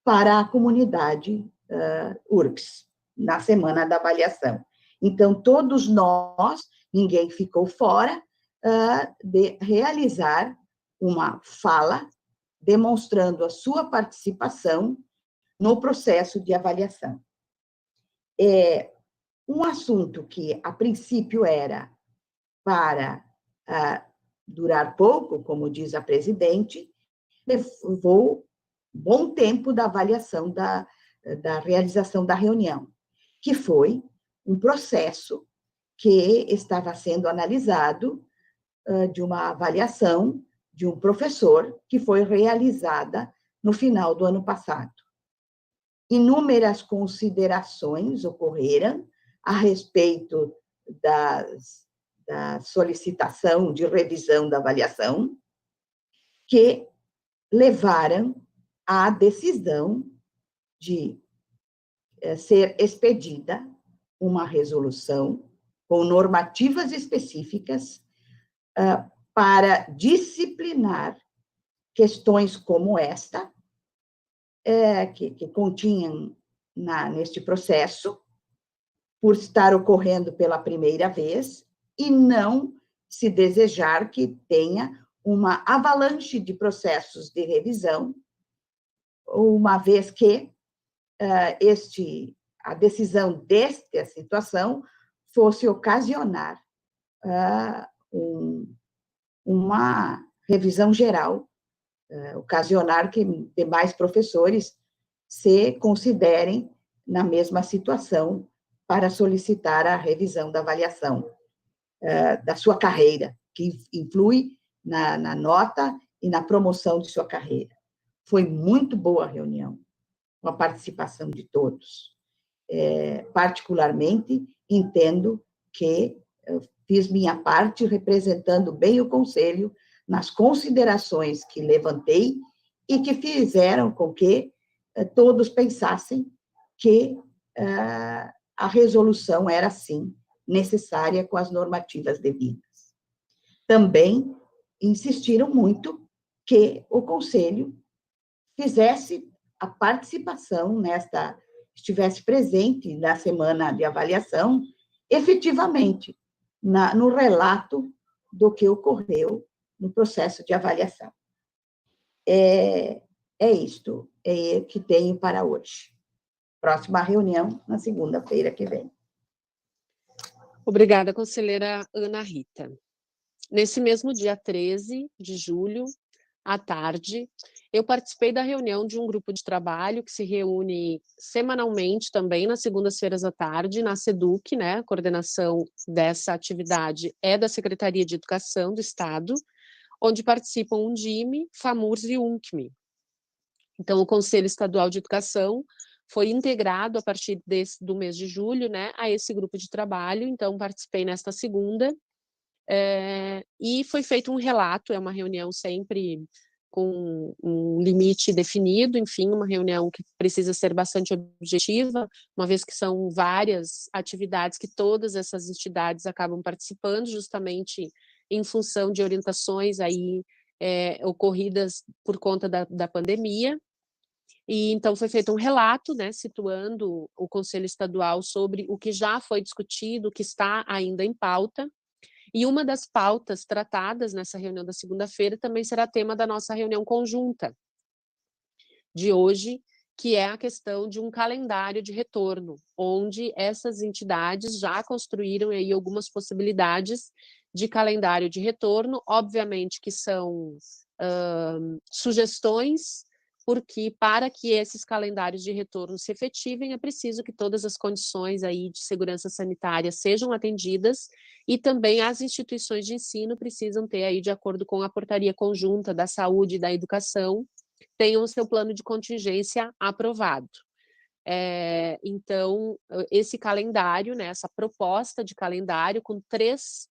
para a comunidade URGS, na semana da avaliação. Então, todos nós, ninguém ficou fora, de realizar uma fala demonstrando a sua participação no processo de avaliação. Um assunto que, a princípio, era para durar pouco, como diz a presidente, levou bom tempo da avaliação da realização da reunião, que foi um processo que estava sendo analisado de uma avaliação de um professor que foi realizada no final do ano passado. Inúmeras considerações ocorreram a respeito da solicitação de revisão da avaliação, que levaram à decisão de ser expedida uma resolução com normativas específicas para disciplinar questões como esta, que continham neste processo, por estar ocorrendo pela primeira vez, e não se desejar que tenha uma avalanche de processos de revisão, uma vez que a decisão desta situação fosse ocasionar uma revisão geral, ocasionar que demais professores se considerem na mesma situação para solicitar a revisão da avaliação da sua carreira, que influi na nota e na promoção de sua carreira. Foi muito boa a reunião, com a participação de todos. Particularmente, entendo que fiz minha parte representando bem o Conselho nas considerações que levantei e que fizeram com que todos pensassem que a resolução era, sim, necessária com as normativas devidas. Também insistiram muito que o Conselho fizesse a participação estivesse presente na semana de avaliação, efetivamente, no relato do que ocorreu no processo de avaliação. É isto que tenho para hoje. Próxima reunião, na segunda-feira que vem. Obrigada, conselheira Ana Rita. Nesse mesmo dia 13 de julho, à tarde, eu participei da reunião de um grupo de trabalho que se reúne semanalmente também nas segundas-feiras à tarde, na SEDUC, né? A coordenação dessa atividade é da Secretaria de Educação do Estado, onde participam Undime, FAMURS e UNCME. Então, o Conselho Estadual de Educação foi integrado a partir do mês de julho, né, a esse grupo de trabalho. Então, participei nesta segunda, e foi feito um relato, é uma reunião sempre com um limite definido, enfim, uma reunião que precisa ser bastante objetiva, uma vez que são várias atividades que todas essas entidades acabam participando, justamente em função de orientações aí ocorridas por conta da pandemia. E então foi feito um relato, né, situando o Conselho Estadual sobre o que já foi discutido, o que está ainda em pauta. E uma das pautas tratadas nessa reunião da segunda-feira também será tema da nossa reunião conjunta de hoje, que é a questão de um calendário de retorno, onde essas entidades já construíram aí algumas possibilidades de calendário de retorno, obviamente que são sugestões, porque para que esses calendários de retorno se efetivem, é preciso que todas as condições aí de segurança sanitária sejam atendidas, e também as instituições de ensino precisam ter aí, de acordo com a portaria conjunta da saúde e da educação, tenham o seu plano de contingência aprovado. Então, esse calendário, né, essa proposta de calendário com 3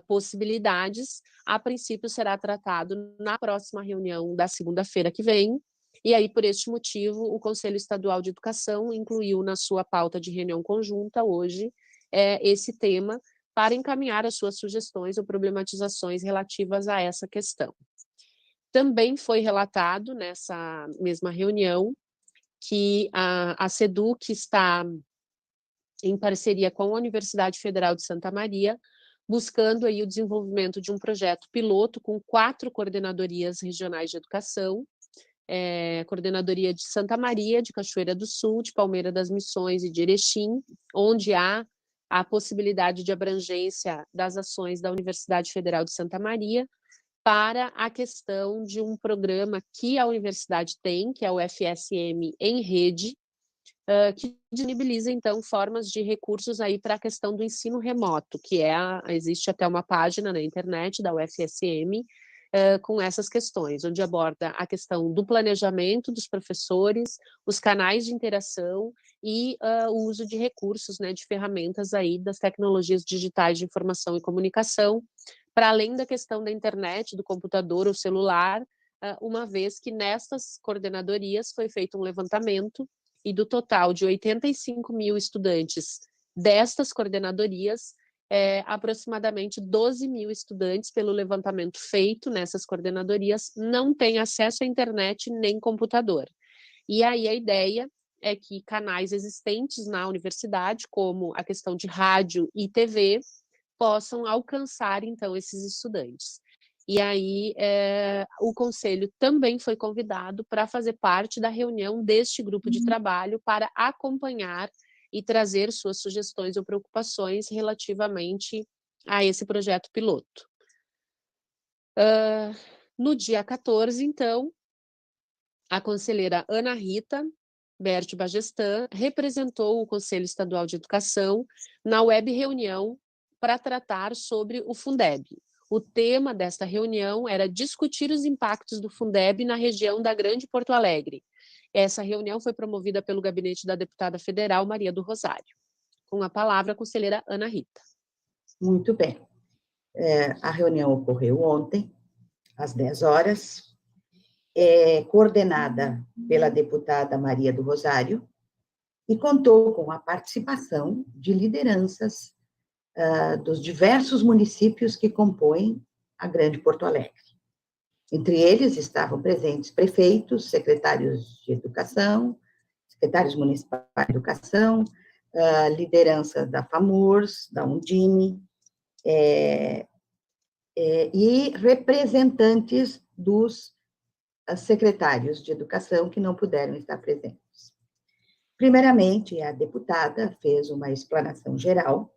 possibilidades, a princípio será tratado na próxima reunião da segunda-feira que vem, e aí, por este motivo, o Conselho Estadual de Educação incluiu na sua pauta de reunião conjunta hoje esse tema para encaminhar as suas sugestões ou problematizações relativas a essa questão. Também foi relatado nessa mesma reunião que a SEDUC está em parceria com a Universidade Federal de Santa Maria, buscando aí o desenvolvimento de um projeto piloto com 4 coordenadorias regionais de educação, coordenadoria de Santa Maria, de Cachoeira do Sul, de Palmeira das Missões e de Erechim, onde há a possibilidade de abrangência das ações da Universidade Federal de Santa Maria, para a questão de um programa que a universidade tem, que é o FSM em Rede, que disponibiliza, então, formas de recursos aí para a questão do ensino remoto, que existe até uma página na internet da UFSM, com essas questões, onde aborda a questão do planejamento dos professores, os canais de interação e o uso de recursos, né, de ferramentas aí das tecnologias digitais de informação e comunicação, para além da questão da internet, do computador ou celular, uma vez que nestas coordenadorias foi feito um levantamento e do total de 85 mil estudantes destas coordenadorias, aproximadamente 12 mil estudantes, pelo levantamento feito nessas coordenadorias, não têm acesso à internet nem computador. E aí a ideia é que canais existentes na universidade, como a questão de rádio e TV, possam alcançar, então, esses estudantes. E aí o Conselho também foi convidado para fazer parte da reunião deste grupo de trabalho para acompanhar e trazer suas sugestões ou preocupações relativamente a esse projeto piloto. No dia 14, então, a conselheira Ana Rita Berti Bagestan representou o Conselho Estadual de Educação na web reunião para tratar sobre o Fundeb. O tema desta reunião era discutir os impactos do Fundeb na região da Grande Porto Alegre. Essa reunião foi promovida pelo gabinete da deputada federal Maria do Rosário. Com a palavra, a conselheira Ana Rita. Muito bem. A reunião ocorreu ontem, às 10 horas, coordenada pela deputada Maria do Rosário, e contou com a participação de lideranças dos diversos municípios que compõem a Grande Porto Alegre. Entre eles estavam presentes prefeitos, secretários de educação, secretários municipais de educação, liderança da FAMURS, da Undime, e representantes dos secretários de educação que não puderam estar presentes. Primeiramente, a deputada fez uma explanação geral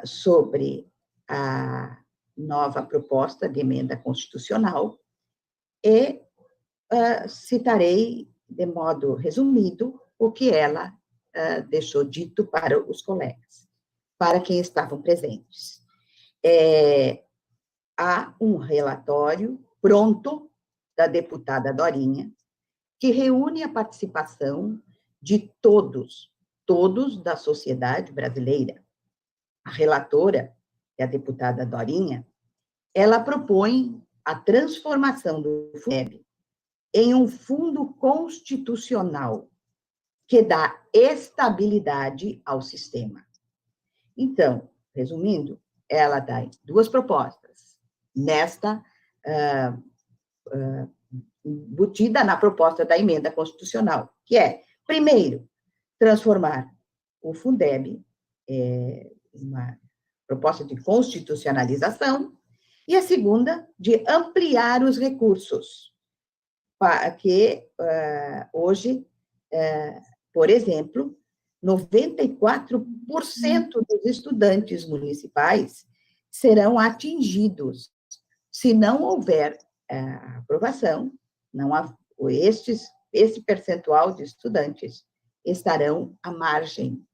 sobre a nova proposta de emenda constitucional e citarei de modo resumido o que ela deixou dito para os colegas, para quem estavam presentes. há um relatório pronto da deputada Dorinha, que reúne a participação de todos da sociedade brasileira. A relatora, que é a deputada Dorinha, ela propõe a transformação do Fundeb em um fundo constitucional que dá estabilidade ao sistema. Então, resumindo, ela dá duas propostas, nesta embutida na proposta da emenda constitucional, que é, primeiro, transformar o Fundeb em uma proposta de constitucionalização, e a segunda, de ampliar os recursos, que hoje, por exemplo, 94% dos estudantes municipais serão atingidos se não houver aprovação, esse percentual de estudantes estarão à margem,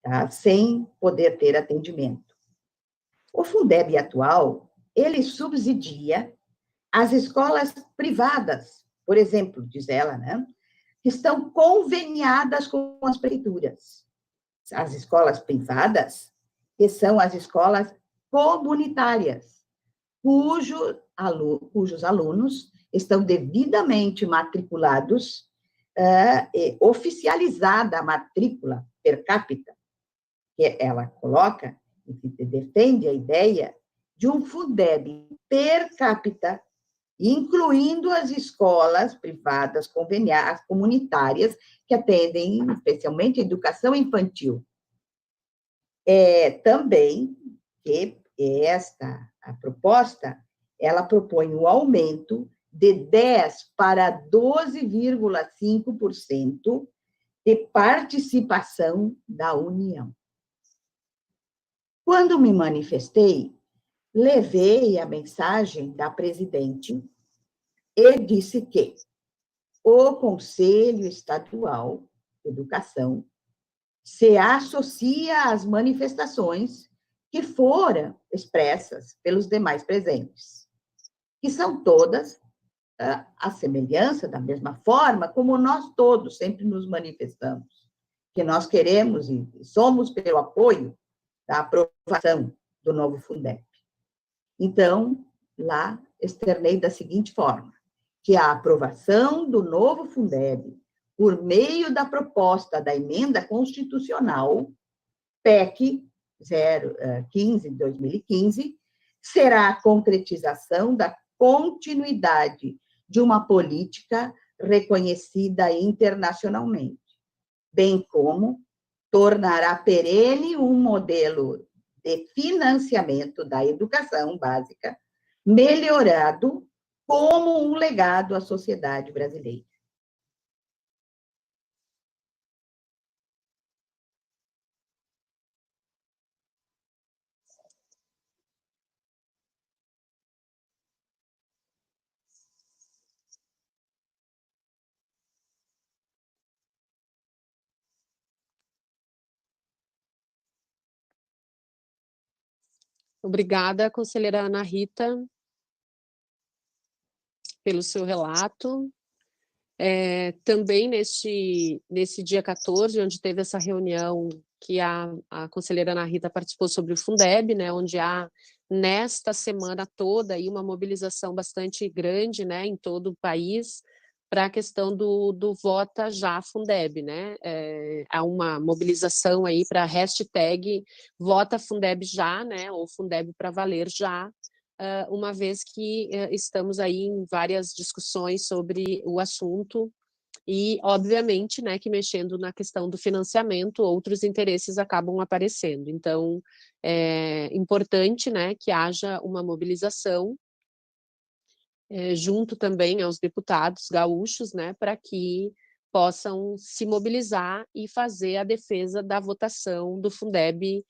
tá? Sem poder ter atendimento. O Fundeb atual, ele subsidia as escolas privadas, por exemplo, diz ela, né, que estão conveniadas com as prefeituras. As escolas privadas, que são as escolas comunitárias, cujos alunos estão devidamente matriculados, oficializada a matrícula per capita, que ela coloca, e defende a ideia de um Fundeb per capita, incluindo as escolas privadas conveniadas, comunitárias, que atendem especialmente a educação infantil. Também que a proposta, ela propõe um aumento de 10% para 12,5% de participação da União. Quando me manifestei, levei a mensagem da presidente e disse que o Conselho Estadual de Educação se associa às manifestações que foram expressas pelos demais presentes, que são todas a semelhança, da mesma forma como nós todos sempre nos manifestamos, que nós queremos e somos pelo apoio da aprovação do novo Fundeb. Então, lá externei da seguinte forma, que a aprovação do novo Fundeb, por meio da proposta da emenda constitucional, PEC 015 de 2015, será a concretização da continuidade de uma política reconhecida internacionalmente, bem como tornará perene um modelo de financiamento da educação básica melhorado como um legado à sociedade brasileira. Obrigada, conselheira Ana Rita, pelo seu relato. Também nesse dia 14, onde teve essa reunião que a conselheira Ana Rita participou sobre o Fundeb, né, onde há, nesta semana toda, aí, uma mobilização bastante grande, né, em todo o país, para a questão do Vota Já Fundeb, né? Há uma mobilização aí para a hashtag Vota Fundeb Já, né? Ou Fundeb para Valer Já, uma vez que estamos aí em várias discussões sobre o assunto e, obviamente, né, que mexendo na questão do financiamento, outros interesses acabam aparecendo. Então, é importante, né, que haja uma mobilização junto também aos deputados gaúchos, né, para que possam se mobilizar e fazer a defesa da votação do Fundeb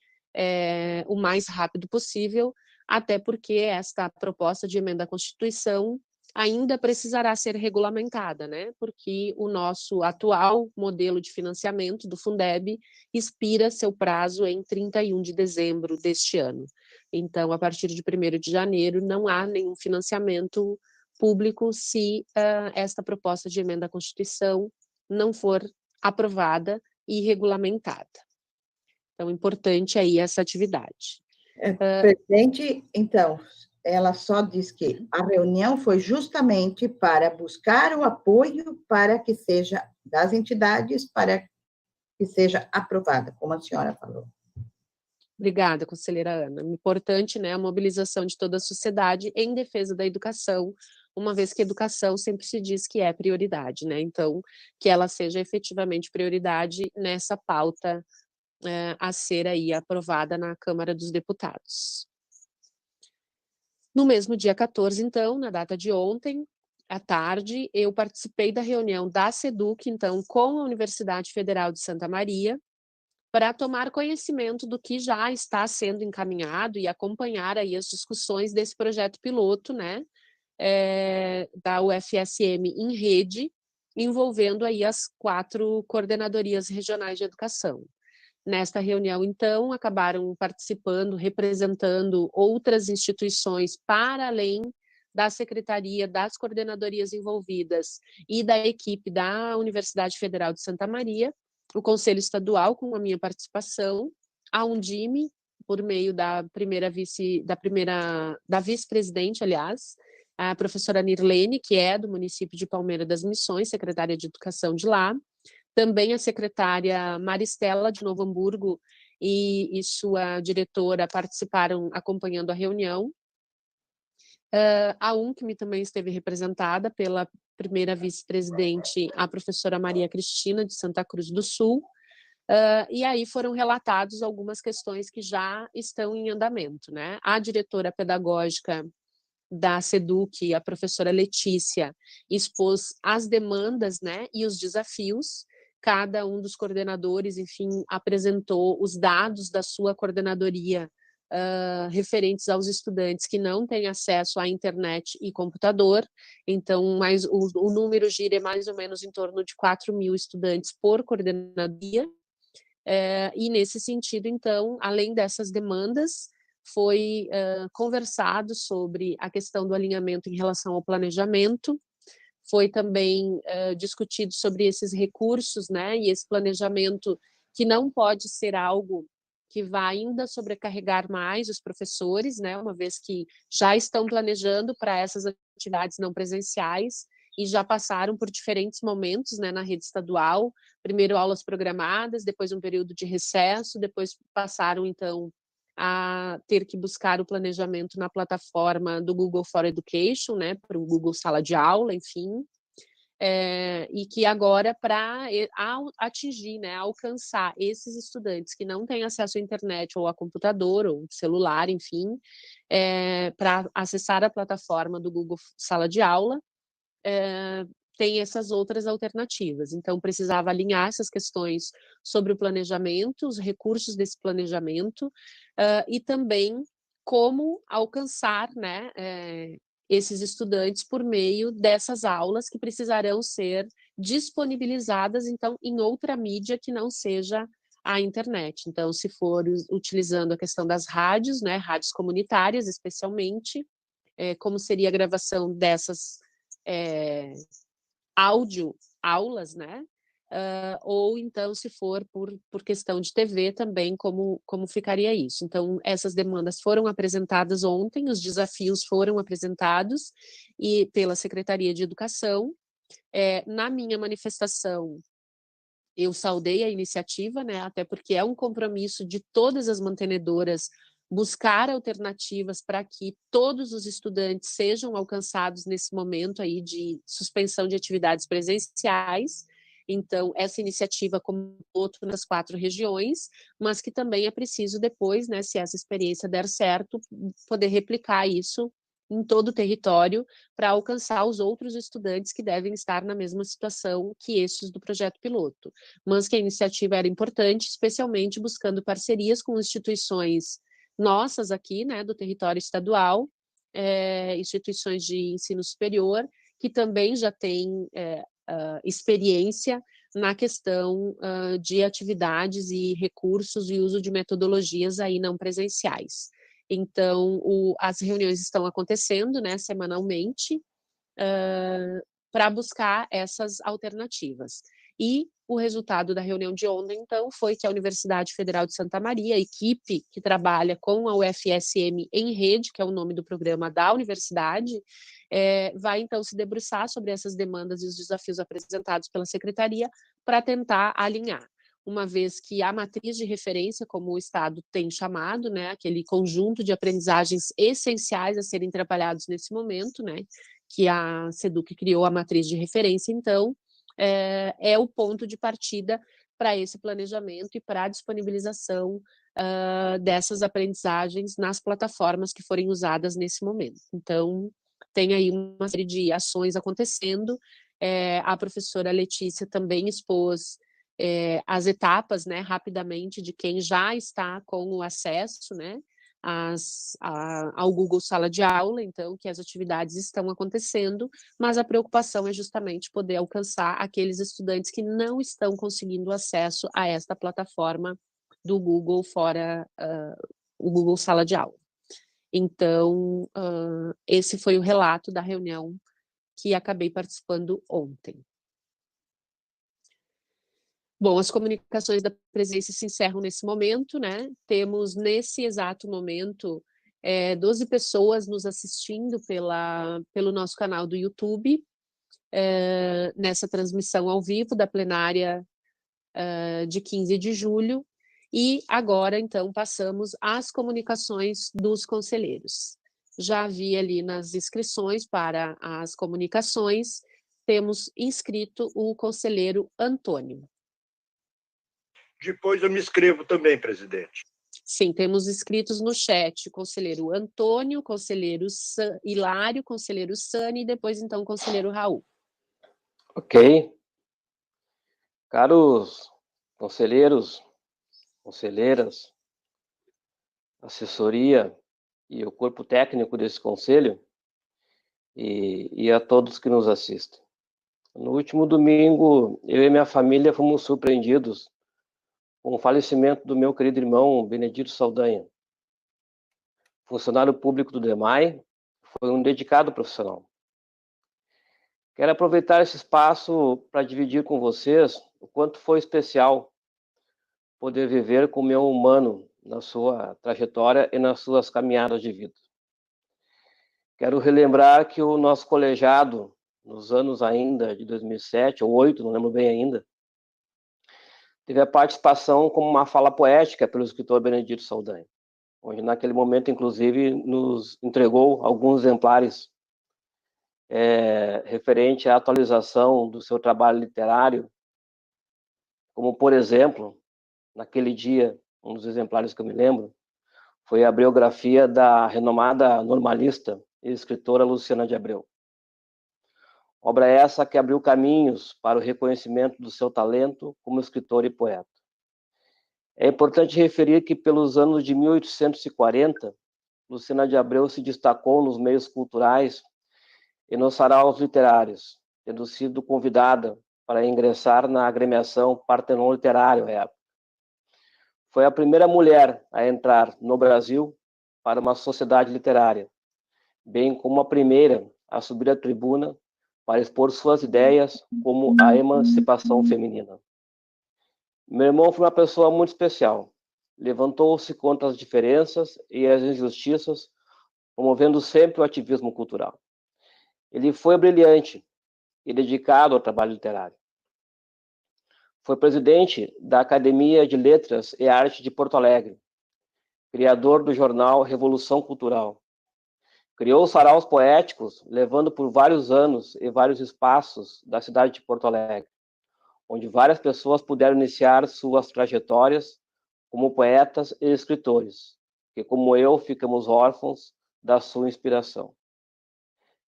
o mais rápido possível, até porque esta proposta de emenda à Constituição ainda precisará ser regulamentada, né, porque o nosso atual modelo de financiamento do Fundeb expira seu prazo em 31 de dezembro deste ano. Então, a partir de 1º de janeiro, não há nenhum financiamento público se esta proposta de emenda à Constituição não for aprovada e regulamentada. Então, importante aí essa atividade. Presidente, então, ela só diz que a reunião foi justamente para buscar o apoio para que seja das entidades, para que seja aprovada, como a senhora falou. Obrigada, conselheira Ana. Importante, né, a mobilização de toda a sociedade em defesa da educação, uma vez que a educação sempre se diz que é prioridade, né? Então, que ela seja efetivamente prioridade nessa pauta a ser aí aprovada na Câmara dos Deputados. No mesmo dia 14, então, na data de ontem, à tarde, eu participei da reunião da SEDUC, então, com a Universidade Federal de Santa Maria, para tomar conhecimento do que já está sendo encaminhado e acompanhar aí as discussões desse projeto piloto, né, da UFSM em rede, envolvendo aí as 4 coordenadorias regionais de educação. Nesta reunião, então, acabaram participando, representando outras instituições para além da secretaria, das coordenadorias envolvidas e da equipe da Universidade Federal de Santa Maria, o Conselho Estadual, com a minha participação, a Undime, por meio da vice-presidente, aliás, a professora Nirlene, que é do município de Palmeira das Missões, secretária de Educação de lá, também a secretária Maristela, de Novo Hamburgo, e sua diretora participaram acompanhando a reunião. A UNCM também esteve representada pela primeira vice-presidente, a professora Maria Cristina, de Santa Cruz do Sul, e aí foram relatados algumas questões que já estão em andamento, né? A diretora pedagógica da SEDUC, a professora Letícia, expôs as demandas, né, e os desafios. Cada um dos coordenadores, enfim, apresentou os dados da sua coordenadoria referentes aos estudantes que não têm acesso à internet e computador. Então, o número gira mais ou menos em torno de 4.000 estudantes por coordenadoria. E nesse sentido, então, além dessas demandas, foi conversado sobre a questão do alinhamento em relação ao planejamento, foi também discutido sobre esses recursos, né, e esse planejamento que não pode ser algo que vá ainda sobrecarregar mais os professores, né, uma vez que já estão planejando para essas atividades não presenciais e já passaram por diferentes momentos, né, na rede estadual, primeiro aulas programadas, depois um período de recesso, depois passaram, então, a ter que buscar o planejamento na plataforma do Google for Education, né, para o Google Sala de Aula, enfim, e que agora, para atingir, né, alcançar esses estudantes que não têm acesso à internet ou a computador ou celular, enfim, para acessar a plataforma do Google Sala de Aula, tem essas outras alternativas. Então, precisava alinhar essas questões sobre o planejamento, os recursos desse planejamento, e também como alcançar, né, esses estudantes por meio dessas aulas que precisarão ser disponibilizadas, então, em outra mídia que não seja a internet. Então, se for utilizando a questão das rádios, né, rádios comunitárias, especialmente, como seria a gravação dessas áudio aulas, né? Ou então, se for por questão de TV também, como ficaria isso. Então, essas demandas foram apresentadas ontem, os desafios foram apresentados e pela Secretaria de Educação. Na minha manifestação, eu saudei a iniciativa, né? Até porque é um compromisso de todas as mantenedoras buscar alternativas para que todos os estudantes sejam alcançados nesse momento aí de suspensão de atividades presenciais. Então, essa iniciativa como outro nas 4 regiões, mas que também é preciso depois, né, se essa experiência der certo, poder replicar isso em todo o território para alcançar os outros estudantes que devem estar na mesma situação que estes do projeto piloto. Mas que a iniciativa era importante, especialmente buscando parcerias com instituições nossas aqui, né, do território estadual, instituições de ensino superior, que também já têm experiência na questão de atividades e recursos e uso de metodologias aí não presenciais. Então, as reuniões estão acontecendo, né, semanalmente, para buscar essas alternativas. E o resultado da reunião de ontem, então, foi que a Universidade Federal de Santa Maria, a equipe que trabalha com a UFSM em rede, que é o nome do programa da universidade, vai, então, se debruçar sobre essas demandas e os desafios apresentados pela Secretaria para tentar alinhar, uma vez que a matriz de referência, como o Estado tem chamado, né, aquele conjunto de aprendizagens essenciais a serem trabalhados nesse momento, né, que a SEDUC criou a matriz de referência, então, é o ponto de partida para esse planejamento e para a disponibilização dessas aprendizagens nas plataformas que forem usadas nesse momento. Então, tem aí uma série de ações acontecendo. A professora Letícia também expôs as etapas, né, rapidamente, de quem já está com o acesso, né, ao Google Sala de Aula, então, que as atividades estão acontecendo, mas a preocupação é justamente poder alcançar aqueles estudantes que não estão conseguindo acesso a esta plataforma do Google fora o Google Sala de Aula. Então, esse foi o relato da reunião que acabei participando ontem. Bom, as comunicações da presidência se encerram nesse momento, né? Temos, nesse exato momento, 12 pessoas nos assistindo pelo nosso canal do YouTube, nessa transmissão ao vivo da plenária de 15 de julho. E agora, então, passamos às comunicações dos conselheiros. Já havia ali nas inscrições para as comunicações, temos inscrito o conselheiro Antônio. Depois eu me inscrevo também, presidente. Sim, temos inscritos no chat o conselheiro Antônio, conselheiro Hilário, conselheiro Sani e depois, então, o conselheiro Raul. Ok. Caros conselheiros, conselheiras, assessoria e o corpo técnico desse conselho e a todos que nos assistem. No último domingo, eu e minha família fomos surpreendidos com o falecimento do meu querido irmão Benedito Saldanha, funcionário público do DEMAI, foi um dedicado profissional. Quero aproveitar esse espaço para dividir com vocês o quanto foi especial poder viver com o meu humano na sua trajetória e nas suas caminhadas de vida. Quero relembrar que o nosso colegiado, nos anos ainda de 2007 ou 2008, não lembro bem ainda, teve a participação como uma fala poética pelo escritor Benedito Saldanha, onde naquele momento, inclusive, nos entregou alguns exemplares referente à atualização do seu trabalho literário, como, por exemplo, naquele dia, um dos exemplares que eu me lembro, foi a biografia da renomada normalista e escritora Luciana de Abreu. Obra essa que abriu caminhos para o reconhecimento do seu talento como escritor e poeta. É importante referir que, pelos anos de 1840, Luciana de Abreu se destacou nos meios culturais e nos saraus literários, tendo sido convidada para ingressar na agremiação Partenon Literário à época. Foi a primeira mulher a entrar no Brasil para uma sociedade literária, bem como a primeira a subir à tribuna para expor suas ideias como a emancipação feminina. Meu irmão foi uma pessoa muito especial. Levantou-se contra as diferenças e as injustiças, promovendo sempre o ativismo cultural. Ele foi brilhante e dedicado ao trabalho literário. Foi presidente da Academia de Letras e Arte de Porto Alegre, criador do jornal Revolução Cultural. Criou saraus poéticos, levando por vários anos e vários espaços da cidade de Porto Alegre, onde várias pessoas puderam iniciar suas trajetórias como poetas e escritores, que, como eu, ficamos órfãos da sua inspiração.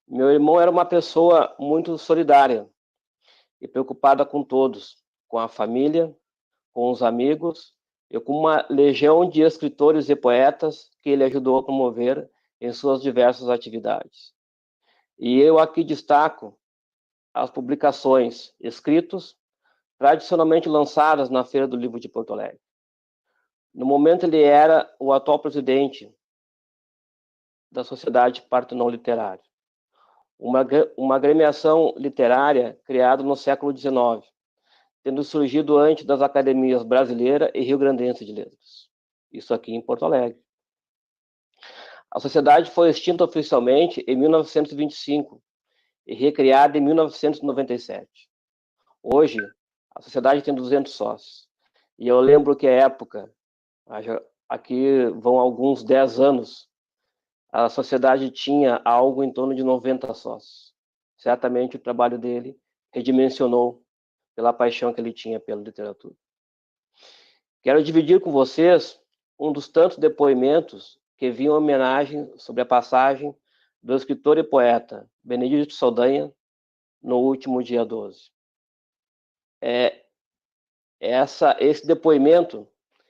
Meu irmão era uma pessoa muito solidária e preocupada com todos, com a família, com os amigos e com uma legião de escritores e poetas que ele ajudou a promover em suas diversas atividades. E eu aqui destaco as publicações escritos, tradicionalmente lançadas na Feira do Livro de Porto Alegre. No momento, ele era o atual presidente da Sociedade Partenon Literária, uma agremiação literária criada no século XIX, tendo surgido antes das academias brasileira e rio-grandense de letras. Isso aqui em Porto Alegre. A sociedade foi extinta oficialmente em 1925 e recriada em 1997. Hoje, a sociedade tem 200 sócios. E eu lembro que à época, aqui vão alguns 10 anos, a sociedade tinha algo em torno de 90 sócios. Certamente o trabalho dele redimensionou pela paixão que ele tinha pela literatura. Quero dividir com vocês um dos tantos depoimentos que vi em homenagem sobre a passagem do escritor e poeta Benedito Saldanha no último dia 12. Esse depoimento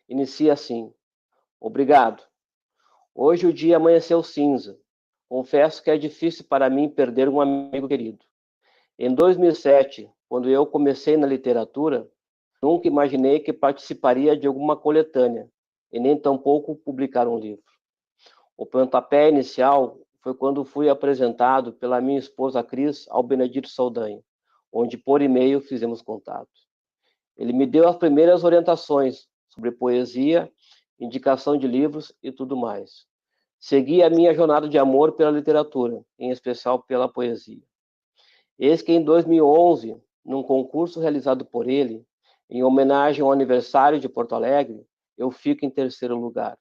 inicia assim: obrigado. Hoje o dia amanheceu cinza. Confesso que é difícil para mim perder um amigo querido. Em 2007, quando eu comecei na literatura, nunca imaginei que participaria de alguma coletânea, e nem tampouco publicar um livro. O pontapé inicial foi quando fui apresentado pela minha esposa Cris ao Benedito Saldanha, onde por e-mail fizemos contato. Ele me deu as primeiras orientações sobre poesia, indicação de livros e tudo mais. Segui a minha jornada de amor pela literatura, em especial pela poesia. Eis que em 2011, num concurso realizado por ele, em homenagem ao aniversário de Porto Alegre, eu fico em terceiro lugar.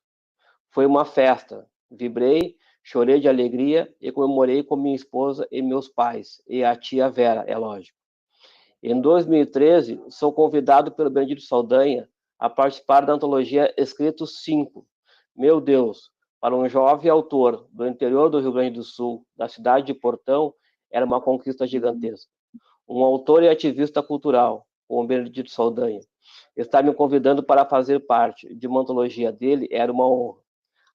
Foi uma festa. Vibrei, chorei de alegria e comemorei com minha esposa e meus pais, e a tia Vera, é lógico. Em 2013, sou convidado pelo Benedito Saldanha a participar da antologia Escritos 5. Meu Deus, para um jovem autor do interior do Rio Grande do Sul, da cidade de Portão, era uma conquista gigantesca. Um autor e ativista cultural, como o Benedito Saldanha, estar me convidando para fazer parte de uma antologia dele era uma honra.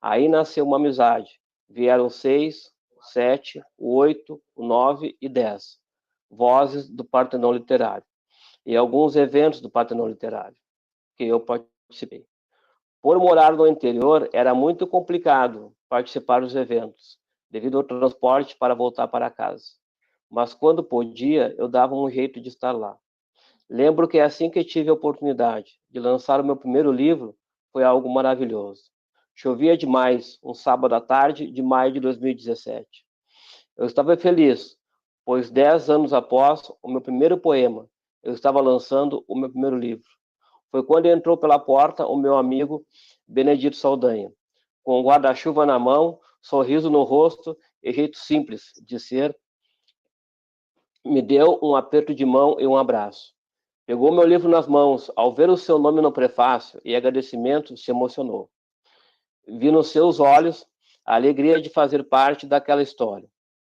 Aí nasceu uma amizade. Vieram 6, 7, 8, 9 e 10 vozes do Partenon Literário e alguns eventos do Partenon Literário que eu participei. Por morar no interior, era muito complicado participar dos eventos, devido ao transporte para voltar para casa. Mas quando podia, eu dava um jeito de estar lá. Lembro que assim que tive a oportunidade de lançar o meu primeiro livro, foi algo maravilhoso. Chovia demais, um sábado à tarde de maio de 2017. Eu estava feliz, pois 10 anos após o meu primeiro poema, eu estava lançando o meu primeiro livro. Foi quando entrou pela porta o meu amigo Benedito Saldanha, com o guarda-chuva na mão, sorriso no rosto e jeito simples de ser, me deu um aperto de mão e um abraço. Pegou meu livro nas mãos, ao ver o seu nome no prefácio e agradecimento, se emocionou. Vi nos seus olhos a alegria de fazer parte daquela história.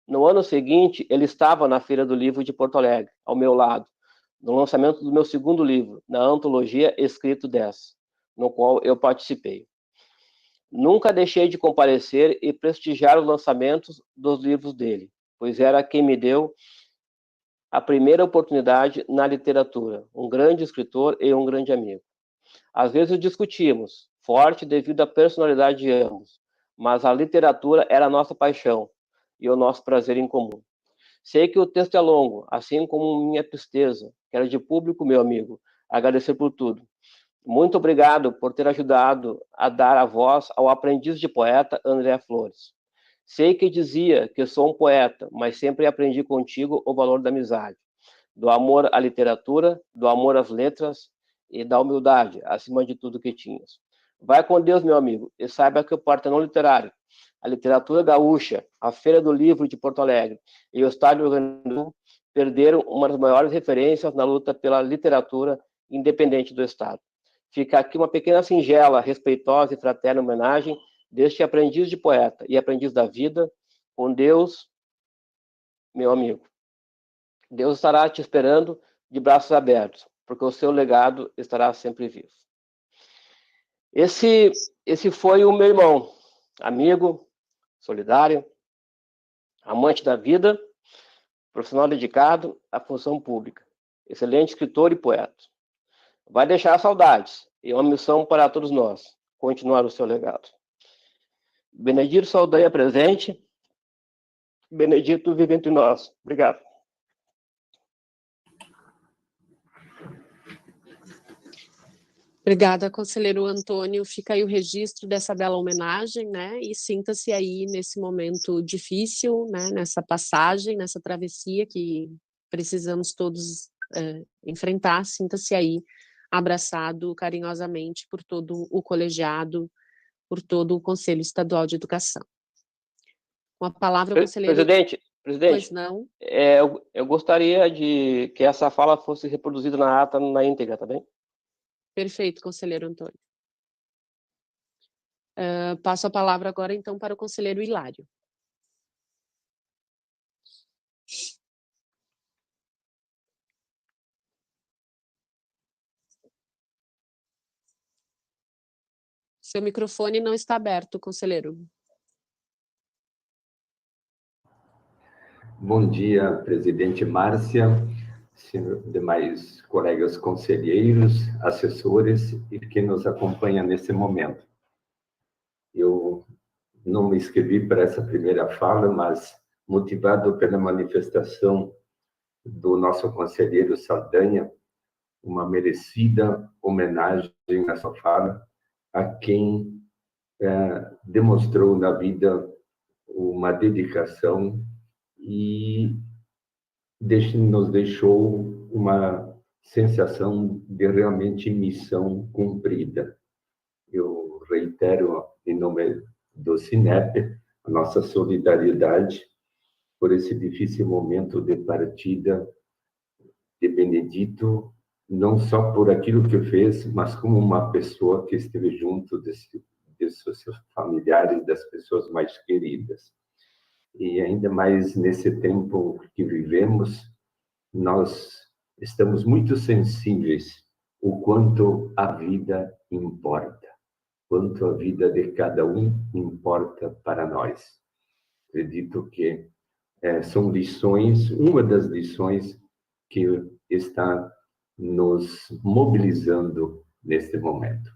No ano seguinte, ele estava na Feira do Livro de Porto Alegre, ao meu lado, no lançamento do meu segundo livro, na antologia Escrito 10, no qual eu participei. Nunca deixei de comparecer e prestigiar os lançamentos dos livros dele, pois era quem me deu a primeira oportunidade na literatura, um grande escritor e um grande amigo. Às vezes discutimos, forte devido à personalidade de ambos, mas a literatura era a nossa paixão e o nosso prazer em comum. Sei que o texto é longo, assim como minha tristeza. Quero de público, meu amigo, agradecer por tudo. Muito obrigado por ter ajudado a dar a voz ao aprendiz de poeta André Flores. Sei que dizia que sou um poeta, mas sempre aprendi contigo o valor da amizade, do amor à literatura, do amor às letras e da humildade, acima de tudo que tinhas. Vai com Deus, meu amigo, e saiba que o Partenon Literário, a literatura gaúcha, a Feira do Livro de Porto Alegre e o Estádio do Rio Grande do Sul perderam uma das maiores referências na luta pela literatura independente do Estado. Fica aqui uma pequena singela, respeitosa e fraterna homenagem deste aprendiz de poeta e aprendiz da vida, com Deus, meu amigo. Deus estará te esperando de braços abertos, porque o seu legado estará sempre vivo. Esse foi o meu irmão, amigo, solidário, amante da vida, profissional dedicado à função pública, excelente escritor e poeta. Vai deixar saudades e uma missão para todos nós, continuar o seu legado. Benedito Saldanha presente. Benedito vive entre nós. Obrigado. Obrigada, conselheiro Antônio. Fica aí o registro dessa bela homenagem, né? E sinta-se aí nesse momento difícil, né? Nessa passagem, nessa travessia que precisamos todos enfrentar. Sinta-se aí abraçado carinhosamente por todo o colegiado, por todo o Conselho Estadual de Educação. Com a palavra, conselheiro... Presidente, pois não? Eu gostaria de que essa fala fosse reproduzida na ata na íntegra, tá bem? Perfeito, conselheiro Antônio. Passo a palavra agora, então, para o conselheiro Hilário. Seu microfone não está aberto, conselheiro. Bom dia, presidente Márcia, demais colegas conselheiros, assessores e que nos acompanham nesse momento. Eu não me inscrevi para essa primeira fala, mas motivado pela manifestação do nosso conselheiro Saldanha, uma merecida homenagem nessa fala a quem demonstrou na vida uma dedicação e nos deixou uma sensação de realmente missão cumprida. Eu reitero, em nome do Cinep, a nossa solidariedade por esse difícil momento de partida de Benedito, não só por aquilo que fez, mas como uma pessoa que esteve junto de seus familiares, das pessoas mais queridas. E ainda mais nesse tempo que vivemos, nós estamos muito sensíveis o quanto a vida importa, quanto a vida de cada um importa para nós. Acredito que são lições, uma das lições que está nos mobilizando neste momento.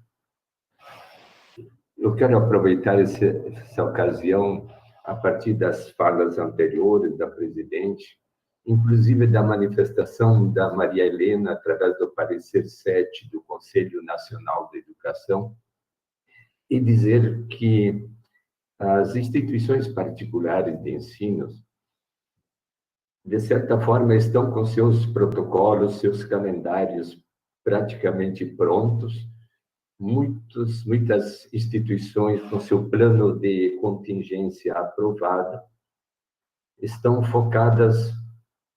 Eu quero aproveitar essa ocasião, a partir das falas anteriores da presidente, inclusive da manifestação da Maria Helena, através do parecer 7 do Conselho Nacional de Educação, e dizer que as instituições particulares de ensino, de certa forma, estão com seus protocolos, seus calendários praticamente prontos, muitas instituições com seu plano de contingência aprovado, estão focadas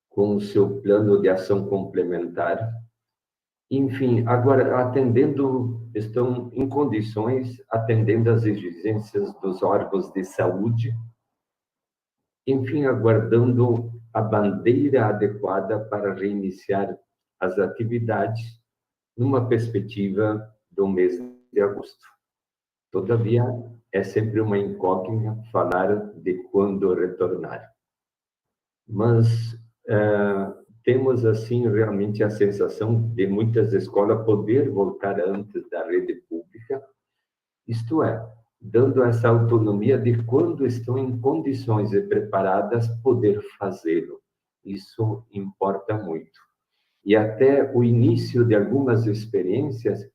com o seu plano de ação complementar. Enfim, agora, estão em condições, atendendo às exigências dos órgãos de saúde, enfim, aguardando a bandeira adequada para reiniciar as atividades numa perspectiva do mês de agosto. Todavia, é sempre uma incógnita falar de quando retornar. Mas temos, assim, realmente a sensação de muitas escolas poder voltar antes da rede pública, isto é, dando essa autonomia de quando estão em condições e preparadas poder fazê-lo. Isso importa muito. E até o início de algumas experiências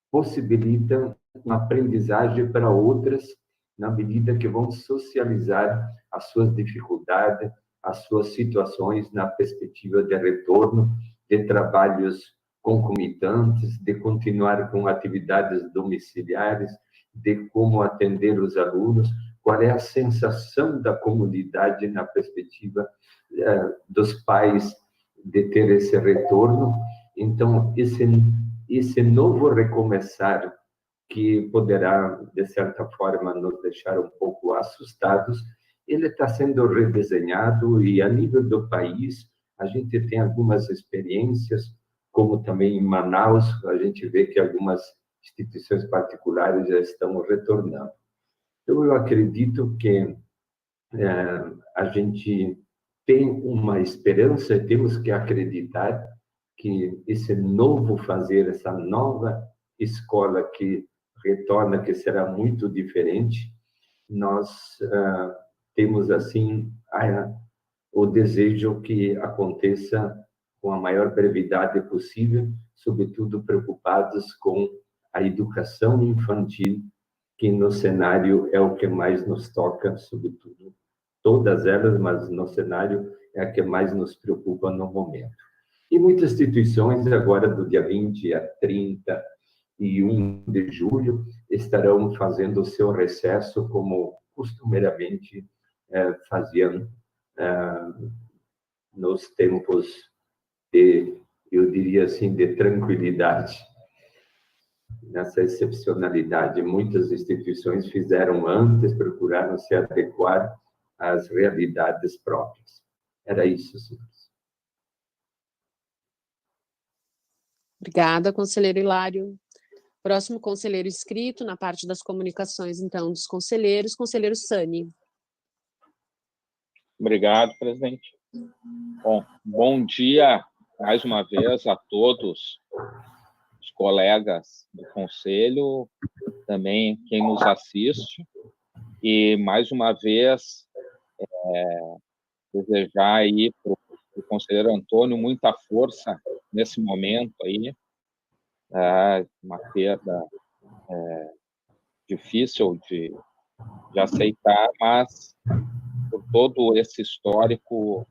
possibilitam uma aprendizagem para outras, na medida que vão socializar as suas dificuldades, as suas situações na perspectiva de retorno, de trabalhos concomitantes, de continuar com atividades domiciliares, de como atender os alunos, qual é a sensação da comunidade na perspectiva dos pais de ter esse retorno. Então, esse novo recomeçar, que poderá, de certa forma, nos deixar um pouco assustados, ele está sendo redesenhado e, a nível do país, a gente tem algumas experiências, como também em Manaus, a gente vê que algumas instituições particulares já estão retornando. Então, eu acredito que a gente tem uma esperança, temos que acreditar que esse novo fazer, essa nova escola que retorna, que será muito diferente, nós temos, assim, o desejo que aconteça com a maior brevidade possível, sobretudo preocupados com a educação infantil, que no cenário é o que mais nos toca, sobretudo, todas elas, mas no cenário é a que mais nos preocupa no momento. E muitas instituições, agora do dia 20 a 31 de julho, estarão fazendo o seu recesso, como costumeiramente faziam nos tempos de, eu diria assim, de tranquilidade. Nessa excepcionalidade, muitas instituições fizeram antes, procuraram se adequar às realidades próprias. Era isso, senhores. Obrigada, conselheiro Hilário. Próximo conselheiro inscrito, na parte das comunicações, então, dos conselheiros, conselheiro Sani. Obrigado, presidente. Bom dia, mais uma vez, a todos os colegas do Conselho, também quem nos assiste, e, mais uma vez, desejar aí para o conselheiro Antônio muita força nesse momento aí, uma perda difícil de aceitar, mas por todo esse histórico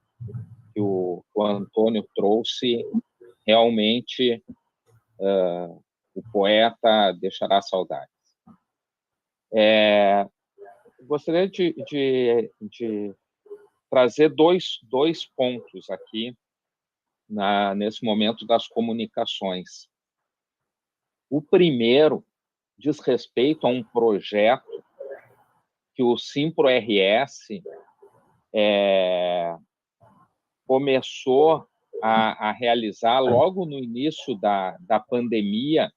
que o Antônio trouxe, realmente o poeta deixará saudades. Gostaria de trazer dois pontos aqui nesse momento das comunicações. O primeiro diz respeito a um projeto que o Simpro-RS começou a realizar logo no início da pandemia,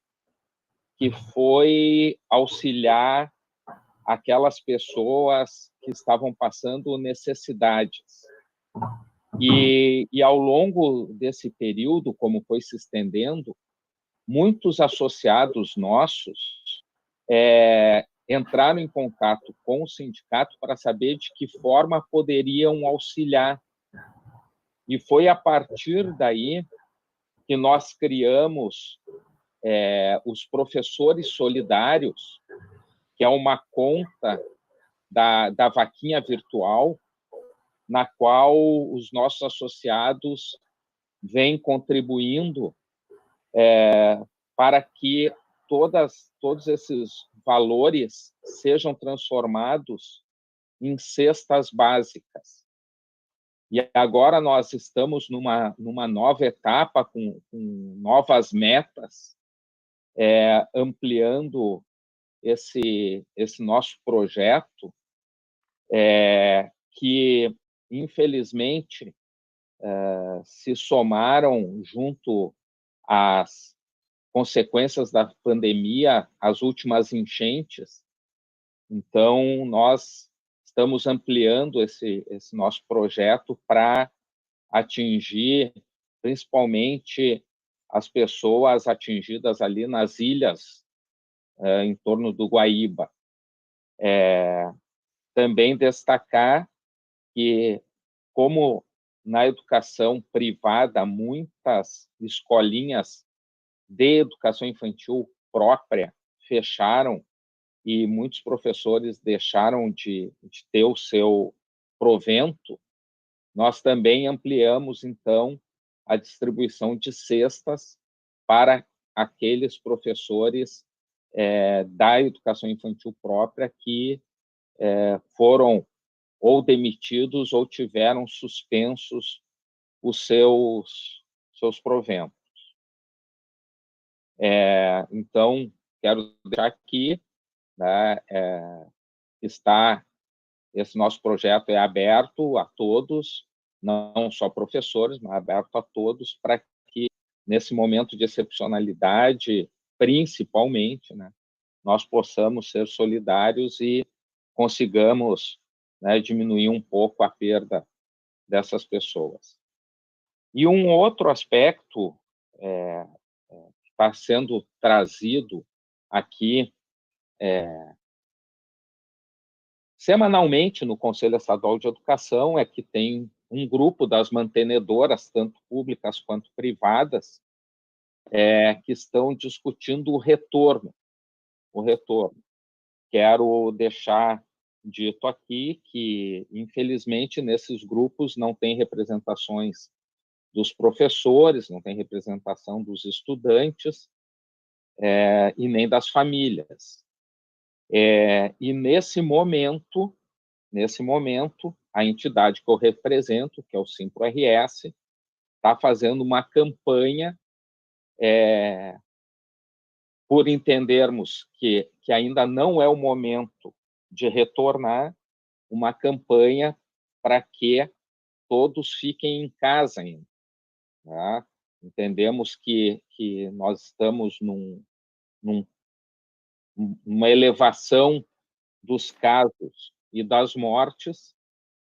que foi auxiliar aquelas pessoas que estavam passando necessidades. E ao longo desse período, como foi se estendendo, muitos associados nossos entraram em contato com o sindicato para saber de que forma poderiam auxiliar. E foi a partir daí que nós criamos os Professores Solidários, que é uma conta da Vaquinha Virtual, na qual os nossos associados vêm contribuindo para que todos esses valores sejam transformados em cestas básicas. E agora nós estamos numa nova etapa, com novas metas, ampliando esse nosso projeto, que, infelizmente, se somaram junto às consequências da pandemia, as últimas enchentes. Então, nós estamos ampliando esse nosso projeto para atingir, principalmente, as pessoas atingidas ali nas ilhas em torno do Guaíba. Também destacar que, como na educação privada, muitas escolinhas de educação infantil própria fecharam e muitos professores deixaram de ter o seu provento, nós também ampliamos, então, a distribuição de cestas para aqueles professores da educação infantil própria que foram ou demitidos ou tiveram suspensos os seus proventos. Então, quero deixar aqui, né, esse nosso projeto é aberto a todos, não só professores, mas aberto a todos, para que, nesse momento de excepcionalidade, principalmente, né, nós possamos ser solidários e consigamos, né, diminuir um pouco a perda dessas pessoas. E um outro aspecto que está sendo trazido aqui semanalmente, no Conselho Estadual de Educação, é que tem um grupo das mantenedoras, tanto públicas quanto privadas, que estão discutindo o retorno. Quero deixar dito aqui que, infelizmente, nesses grupos não tem representações dos professores, não tem representação dos estudantes e nem das famílias. E nesse momento, a entidade que eu represento, que é o Simpro-RS, está fazendo uma campanha por entendermos que ainda não é o momento de retornar, uma campanha para que todos fiquem em casa ainda. Tá? Entendemos que nós estamos numa elevação dos casos e das mortes,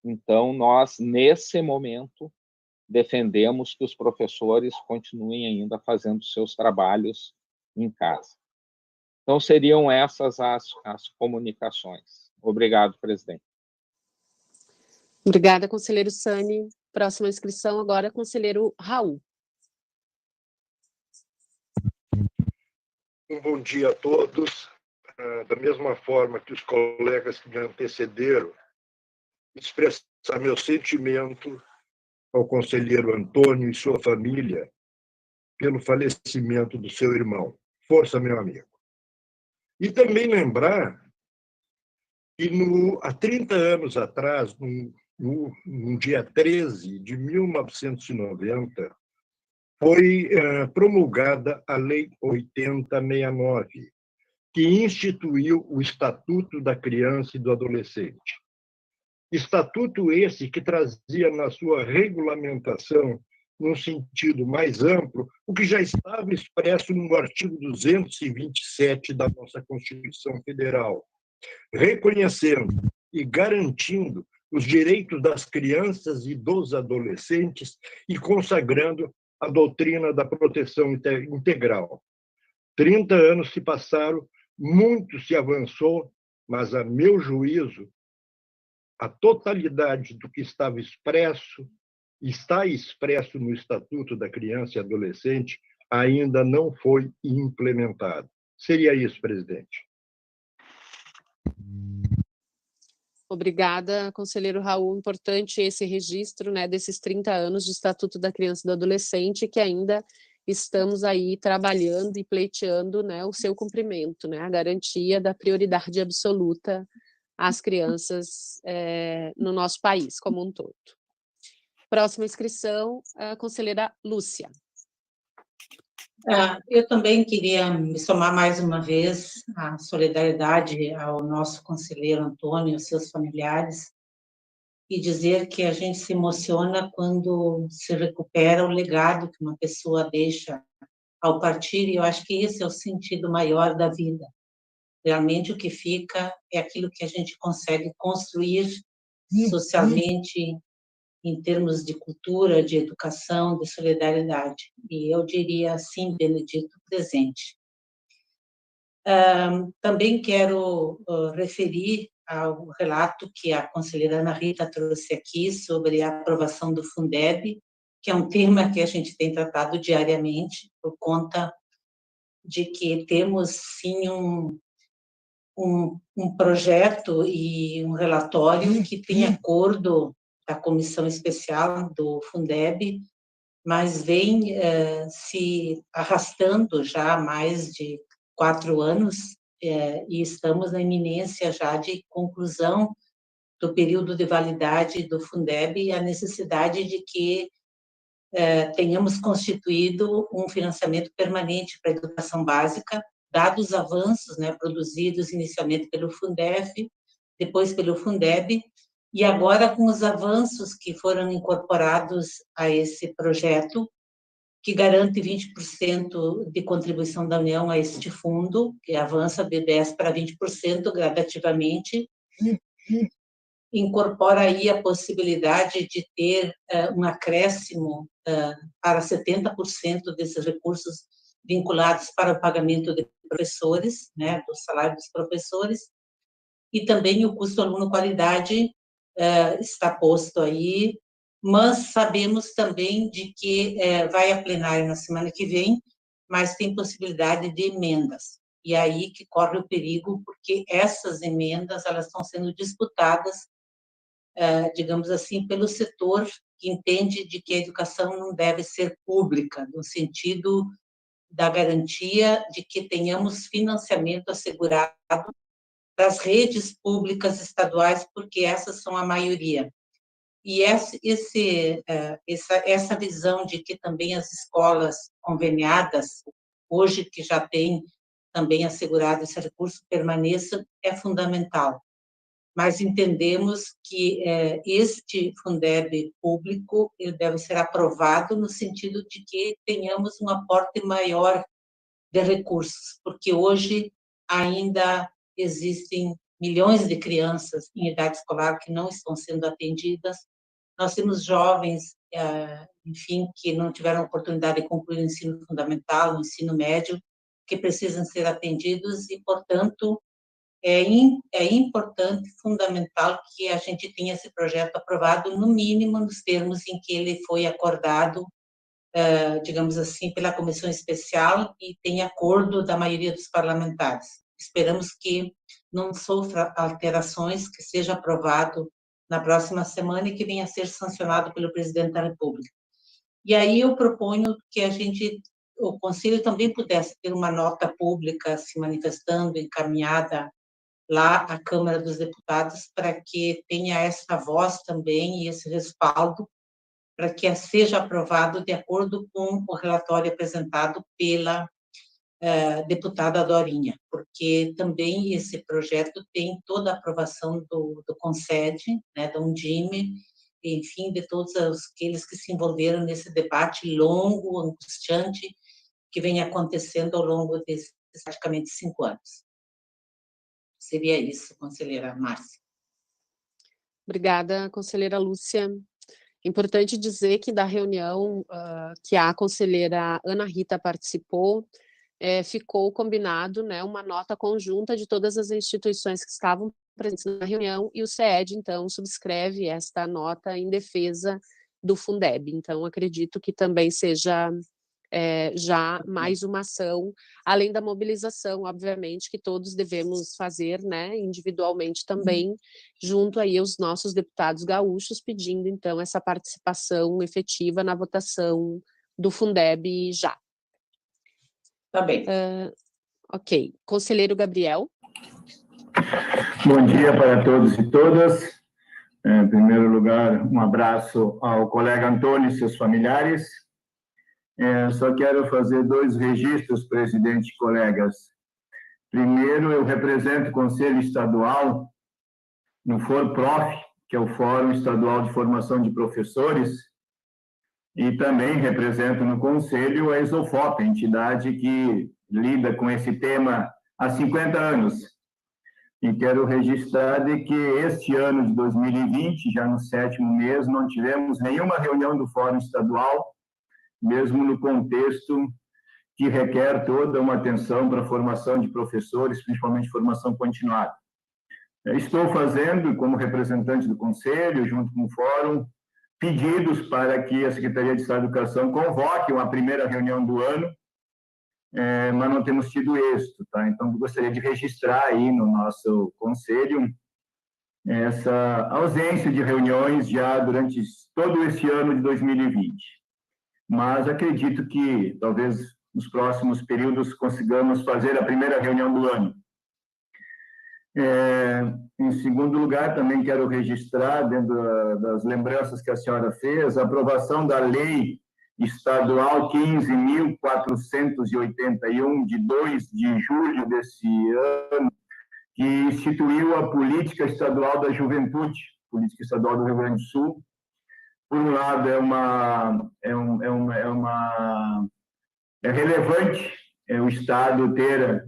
então nós, nesse momento, defendemos que os professores continuem ainda fazendo seus trabalhos em casa. Então, seriam essas as comunicações. Obrigado, presidente. Obrigada, conselheiro Sani. Próxima inscrição agora, conselheiro Raul. Um bom dia a todos. Da mesma forma que os colegas que me antecederam, expressar meu sentimento ao conselheiro Antônio e sua família pelo falecimento do seu irmão. Força, meu amigo. E também lembrar que há 30 anos atrás, no dia 13 de 1990, foi promulgada a Lei 8069, que instituiu o Estatuto da Criança e do Adolescente. Estatuto esse que trazia na sua regulamentação, num sentido mais amplo, o que já estava expresso no artigo 227 da nossa Constituição Federal, reconhecendo e garantindo os direitos das crianças e dos adolescentes e consagrando a doutrina da proteção integral. 30 anos se passaram, muito se avançou, mas, a meu juízo, a totalidade do que está expresso no Estatuto da Criança e Adolescente ainda não foi implementado. Seria isso, presidente. Obrigada, conselheiro Raul. Importante esse registro, né, desses 30 anos de Estatuto da Criança e do Adolescente, que ainda estamos aí trabalhando e pleiteando, né, o seu cumprimento, né, a garantia da prioridade absoluta às crianças no nosso país como um todo. Próxima inscrição, a conselheira Lúcia. Eu também queria me somar mais uma vez à solidariedade ao nosso conselheiro Antônio e aos seus familiares e dizer que a gente se emociona quando se recupera o legado que uma pessoa deixa ao partir, e eu acho que esse é o sentido maior da vida. Realmente o que fica é aquilo que a gente consegue construir socialmente, em termos de cultura, de educação, de solidariedade. E eu diria assim, Benedito, presente. Também quero referir ao relato que a conselheira Ana Rita trouxe aqui sobre a aprovação do Fundeb, que é um tema que a gente tem tratado diariamente, por conta de que temos, sim, um projeto e um relatório que tem acordo da Comissão Especial do Fundeb, mas vem se arrastando já há mais de 4 anos e estamos na iminência já de conclusão do período de validade do Fundeb e a necessidade de que tenhamos constituído um financiamento permanente para a educação básica, dados os avanços, né, produzidos inicialmente pelo Fundef, depois pelo Fundeb, e agora com os avanços que foram incorporados a esse projeto, que garante 20% de contribuição da União a este fundo, que avança de 10% para 20% gradativamente, incorpora aí a possibilidade de ter um acréscimo para 70% desses recursos vinculados para o pagamento de professores, né, do salário dos professores, e também o custo aluno-qualidade está posto aí, mas sabemos também de que vai a plenário na semana que vem, mas tem possibilidade de emendas. E aí que corre o perigo, porque essas emendas elas estão sendo disputadas, digamos assim, pelo setor que entende de que a educação não deve ser pública, no sentido da garantia de que tenhamos financiamento assegurado das redes públicas estaduais, porque essas são a maioria. E essa visão de que também as escolas conveniadas, hoje que já têm também assegurado esse recurso, permaneçam, é fundamental. Mas entendemos que este Fundeb público ele deve ser aprovado no sentido de que tenhamos um aporte maior de recursos, porque hoje ainda existem milhões de crianças em idade escolar que não estão sendo atendidas. Nós temos jovens, enfim, que não tiveram oportunidade de concluir o ensino fundamental, o ensino médio, que precisam ser atendidos e, portanto, é importante, fundamental que a gente tenha esse projeto aprovado, no mínimo, nos termos em que ele foi acordado, digamos assim, pela comissão especial e tem acordo da maioria dos parlamentares. Esperamos que não sofra alterações, que seja aprovado na próxima semana e que venha a ser sancionado pelo presidente da República. E aí eu proponho que o Conselho também pudesse ter uma nota pública se manifestando, encaminhada lá à Câmara dos Deputados, para que tenha essa voz também e esse respaldo, para que seja aprovado de acordo com o relatório apresentado pela deputada Dorinha, porque também esse projeto tem toda a aprovação do CONSED, né, da Undime, enfim, de todos aqueles que se envolveram nesse debate longo, angustiante, que vem acontecendo ao longo desses praticamente 5 anos. Seria isso, conselheira Márcia. Obrigada, conselheira Lúcia. Importante dizer que da reunião que a conselheira Ana Rita participou, ficou combinado, né, uma nota conjunta de todas as instituições que estavam presentes na reunião, e o CED, então, subscreve esta nota em defesa do Fundeb. Então, acredito que também seja já mais uma ação, além da mobilização, obviamente, que todos devemos fazer, né, individualmente também, junto aí aos nossos deputados gaúchos, pedindo, então, essa participação efetiva na votação do Fundeb já. Tá bem. Ok. Conselheiro Gabriel. Bom dia para todos e todas. Em primeiro lugar, um abraço ao colega Antônio e seus familiares. Só quero fazer 2 registros, presidente e colegas. Primeiro, eu represento o Conselho Estadual no FORPROF, que é o Fórum Estadual de Formação de Professores, e também represento no Conselho a ESOFOP, a entidade que lida com esse tema há 50 anos. E quero registrar de que este ano de 2020, já no 7º mês, não tivemos nenhuma reunião do Fórum Estadual, mesmo no contexto que requer toda uma atenção para a formação de professores, principalmente formação continuada. Estou fazendo, como representante do Conselho, junto com o Fórum, pedidos para que a Secretaria de Estado da Educação convoque uma primeira reunião do ano, mas não temos tido êxito, tá? Então, gostaria de registrar aí no nosso Conselho essa ausência de reuniões já durante todo esse ano de 2020. Mas acredito que, talvez, nos próximos períodos, consigamos fazer a primeira reunião do ano. Em segundo lugar, também quero registrar, dentro das lembranças que a senhora fez, a aprovação da Lei Estadual 15.481, de 2 de julho desse ano, que instituiu a Política Estadual da Juventude, Política Estadual do Rio Grande do Sul. Por um lado, é relevante o Estado ter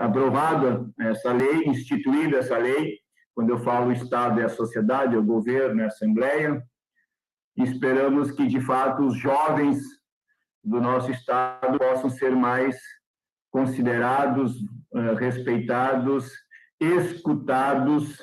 aprovado essa lei, instituído essa lei. Quando eu falo Estado, é a sociedade, é o governo, é a Assembleia. Esperamos que, de fato, os jovens do nosso Estado possam ser mais considerados, respeitados escutados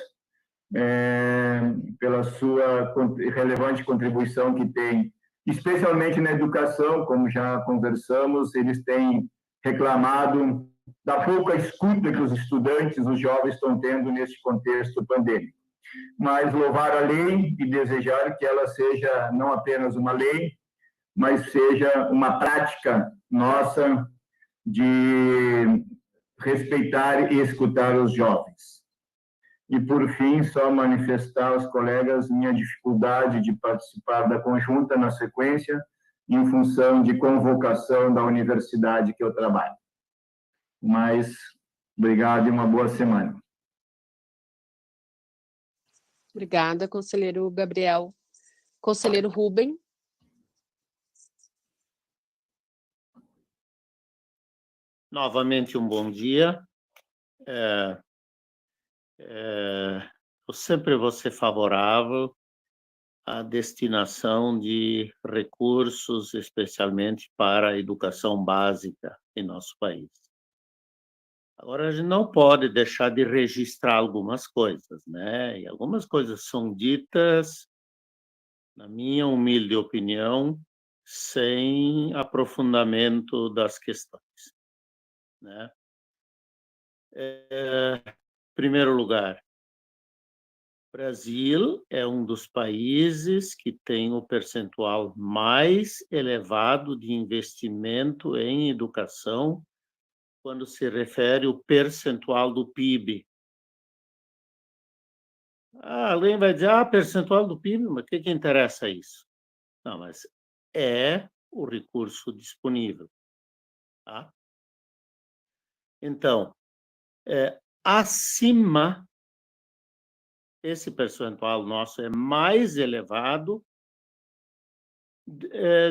pela sua relevante contribuição que tem, especialmente na educação, como já conversamos, eles têm reclamado da pouca escuta que os estudantes, os jovens estão tendo neste contexto pandêmico. Mas louvar a lei e desejar que ela seja não apenas uma lei, mas seja uma prática nossa de respeitar e escutar os jovens. E, por fim, só manifestar aos colegas minha dificuldade de participar da conjunta na sequência, em função de convocação da universidade que eu trabalho. Mas, obrigado e uma boa semana. Obrigada, conselheiro Gabriel. Conselheiro Rubem. Novamente, um bom dia. Eu sempre vou ser favorável à destinação de recursos, especialmente para a educação básica em nosso país. Agora, a gente não pode deixar de registrar algumas coisas, né? E algumas coisas são ditas, na minha humilde opinião, sem aprofundamento das questões, né? Em primeiro lugar, o Brasil é um dos países que tem o percentual mais elevado de investimento em educação quando se refere ao percentual do PIB. Alguém vai dizer, percentual do PIB, mas o que interessa isso? Não, mas é o recurso disponível. Tá? Então, acima, esse percentual nosso é mais elevado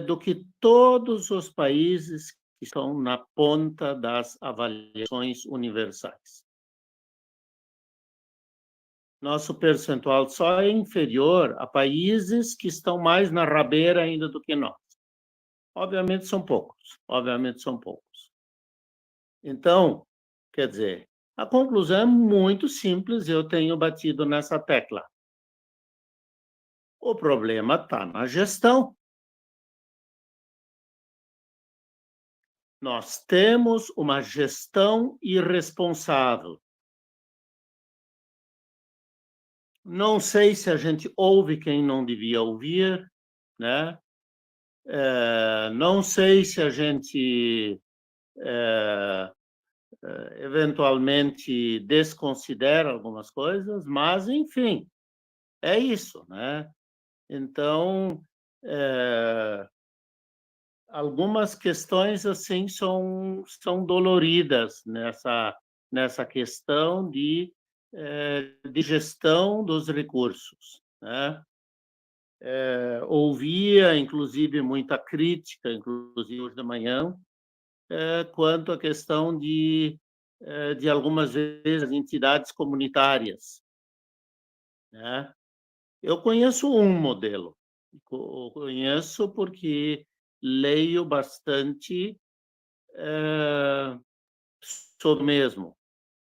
do que todos os países que estão na ponta das avaliações universais. Nosso percentual só é inferior a países que estão mais na rabeira ainda do que nós. Obviamente são poucos, Então, quer dizer, a conclusão é muito simples, eu tenho batido nessa tecla. O problema está na gestão. Nós temos uma gestão irresponsável. Não sei se a gente ouve quem não devia ouvir, né? Não sei se a gente eventualmente desconsidera algumas coisas, mas, enfim, é isso, né? Então, algumas questões assim são doloridas nessa questão de gestão dos recursos, né? Ouvia, inclusive, muita crítica, inclusive hoje de manhã, quanto à questão de algumas vezes entidades comunitárias, né? Eu conheço um modelo, conheço porque leio bastante sobre o mesmo,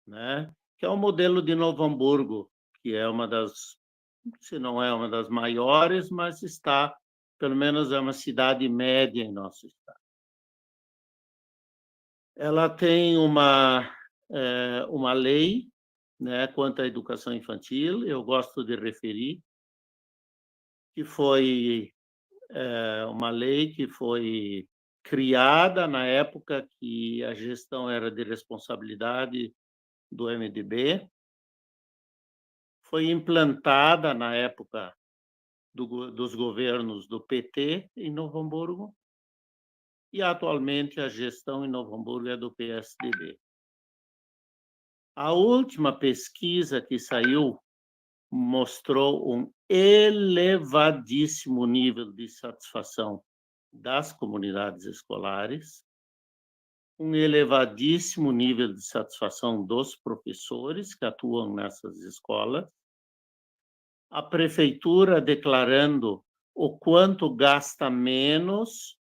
né? Que é o modelo de Novo Hamburgo, que é uma das, se não é uma das maiores, mas está, pelo menos é uma cidade média em nosso estado. Ela tem uma lei, né, quanto à educação infantil, eu gosto de referir, que foi uma lei que foi criada na época que a gestão era de responsabilidade do MDB, foi implantada na época dos governos do PT em Novo Hamburgo, e atualmente a gestão em Novo Hamburgo é do PSDB. A última pesquisa que saiu mostrou um elevadíssimo nível de satisfação das comunidades escolares, um elevadíssimo nível de satisfação dos professores que atuam nessas escolas, a prefeitura declarando o quanto gasta menos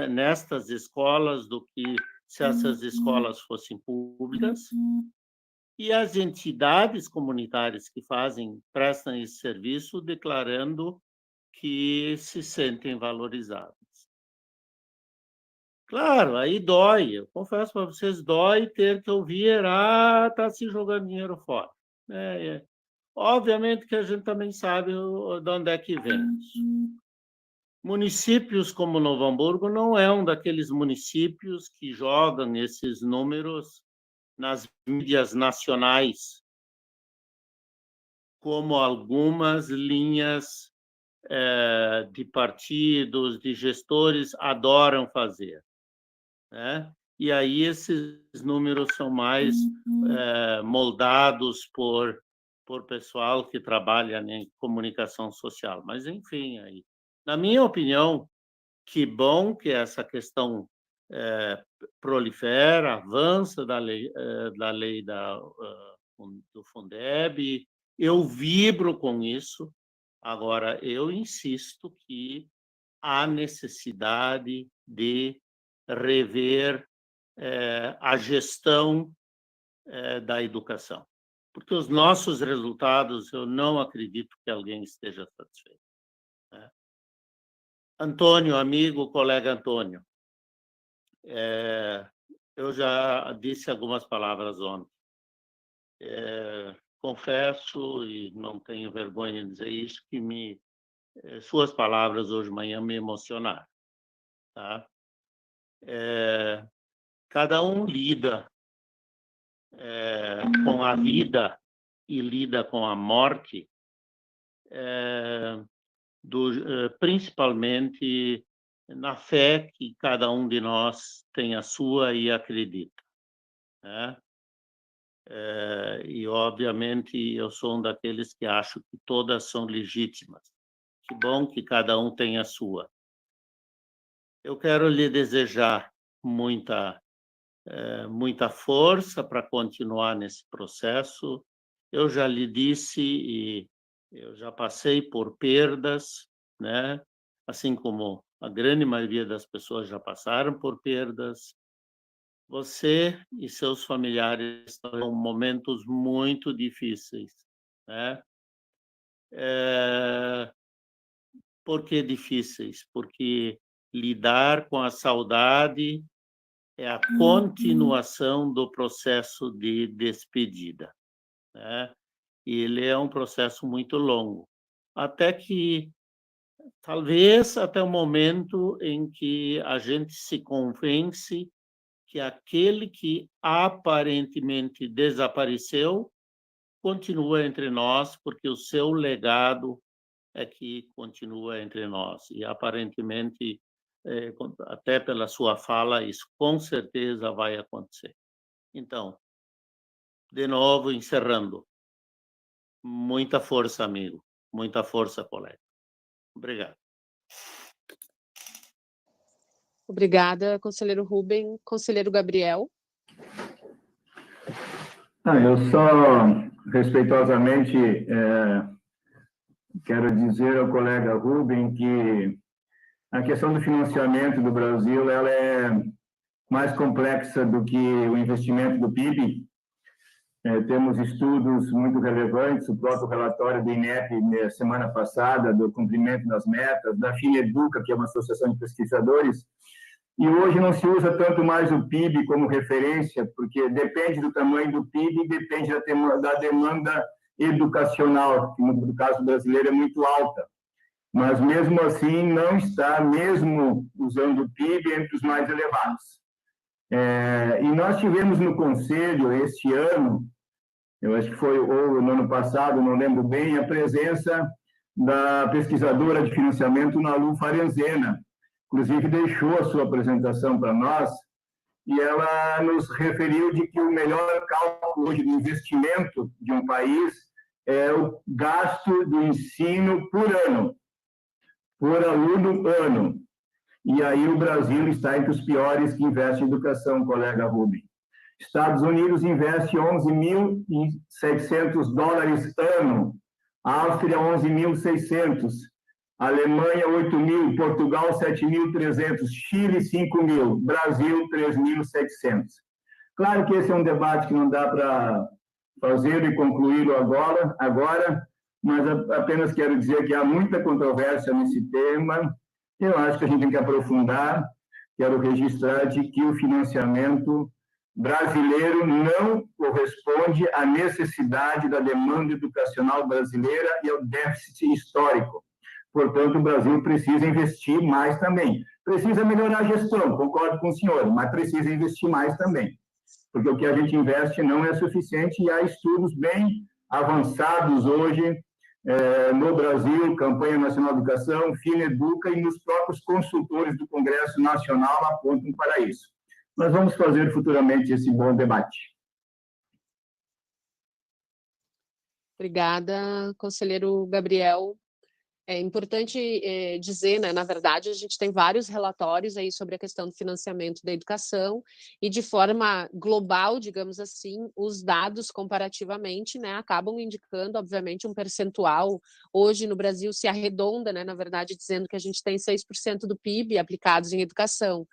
nestas escolas do que se essas escolas fossem públicas, e as entidades comunitárias que prestam esse serviço declarando que se sentem valorizadas. Claro, aí dói, eu confesso para vocês, dói ter que ouvir, está se jogando dinheiro fora. Obviamente que a gente também sabe de onde é que vem isso. Municípios como Novo Hamburgo não é um daqueles municípios que jogam esses números nas mídias nacionais, como algumas linhas de partidos, de gestores adoram fazer, né? E aí esses números são mais moldados por pessoal que trabalha em comunicação social. Mas, enfim, aí, na minha opinião, que bom que essa questão prolifera, avança da lei do Fundeb. Eu vibro com isso. Agora, eu insisto que há necessidade de rever a gestão da educação, porque os nossos resultados, eu não acredito que alguém esteja satisfeito. Antônio, amigo, colega Antônio, eu já disse algumas palavras ontem. Confesso, e não tenho vergonha de dizer isso, que suas palavras hoje de manhã me emocionaram. Tá? Cada um lida com a vida e lida com a morte, principalmente na fé que cada um de nós tem a sua e acredita, né? E, obviamente, eu sou um daqueles que acho que todas são legítimas. Que bom que cada um tem a sua. Eu quero lhe desejar muita força para continuar nesse processo. Eu já lhe disse e eu já passei por perdas, né? Assim como a grande maioria das pessoas já passaram por perdas. Você e seus familiares estão em momentos muito difíceis, né? Por que difíceis? Porque lidar com a saudade é a continuação do processo de despedida, né? E ele é um processo muito longo, até que, talvez até o momento em que a gente se convence que aquele que aparentemente desapareceu continua entre nós, porque o seu legado é que continua entre nós. E, aparentemente, até pela sua fala, isso com certeza vai acontecer. Então, de novo, encerrando. Muita força, amigo. Muita força, colega. Obrigado. Obrigada, conselheiro Rubem. Conselheiro Gabriel. Eu só, respeitosamente, quero dizer ao colega Rubem que a questão do financiamento do Brasil ela é mais complexa do que o investimento do PIB. Temos estudos muito relevantes, o próprio relatório do INEP, semana passada, do cumprimento das metas, da FINEDUCA, que é uma associação de pesquisadores, e hoje não se usa tanto mais o PIB como referência, porque depende do tamanho do PIB e depende da demanda educacional, que no caso brasileiro é muito alta. Mas, mesmo assim, não está, mesmo usando o PIB, entre os mais elevados. E nós tivemos no Conselho, este ano, eu acho que foi ou no ano passado, não lembro bem, a presença da pesquisadora de financiamento, Nalu Farenzena. Inclusive, deixou a sua apresentação para nós, e ela nos referiu de que o melhor cálculo hoje do investimento de um país é o gasto do ensino por ano, por aluno ano. E aí o Brasil está entre os piores que investem em educação, colega Rubem. Estados Unidos investe $11.600 ano, Áustria 11.600, Alemanha, 8.000, Portugal, 7.300, Chile, 5.000, Brasil, 3.700. Claro que esse é um debate que não dá para fazer e concluí-lo agora, mas apenas quero dizer que há muita controvérsia nesse tema. Eu acho que a gente tem que aprofundar. Quero registrar de que o financiamento brasileiro não corresponde à necessidade da demanda educacional brasileira e ao déficit histórico. Portanto, o Brasil precisa investir mais também. Precisa melhorar a gestão, concordo com o senhor, mas precisa investir mais também. Porque o que a gente investe não é suficiente e há estudos bem avançados hoje no Brasil, Campanha Nacional de Educação, FINEDUCA e nos próprios consultores do Congresso Nacional apontam para isso. Nós vamos fazer futuramente esse bom debate. Obrigada, conselheiro Gabriel. É importante dizer, né, na verdade, a gente tem vários relatórios aí sobre a questão do financiamento da educação e, de forma global, digamos assim, os dados comparativamente, né, acabam indicando, obviamente, um percentual. Hoje, no Brasil, se arredonda, né, na verdade, dizendo que a gente tem 6% do PIB aplicados em educação.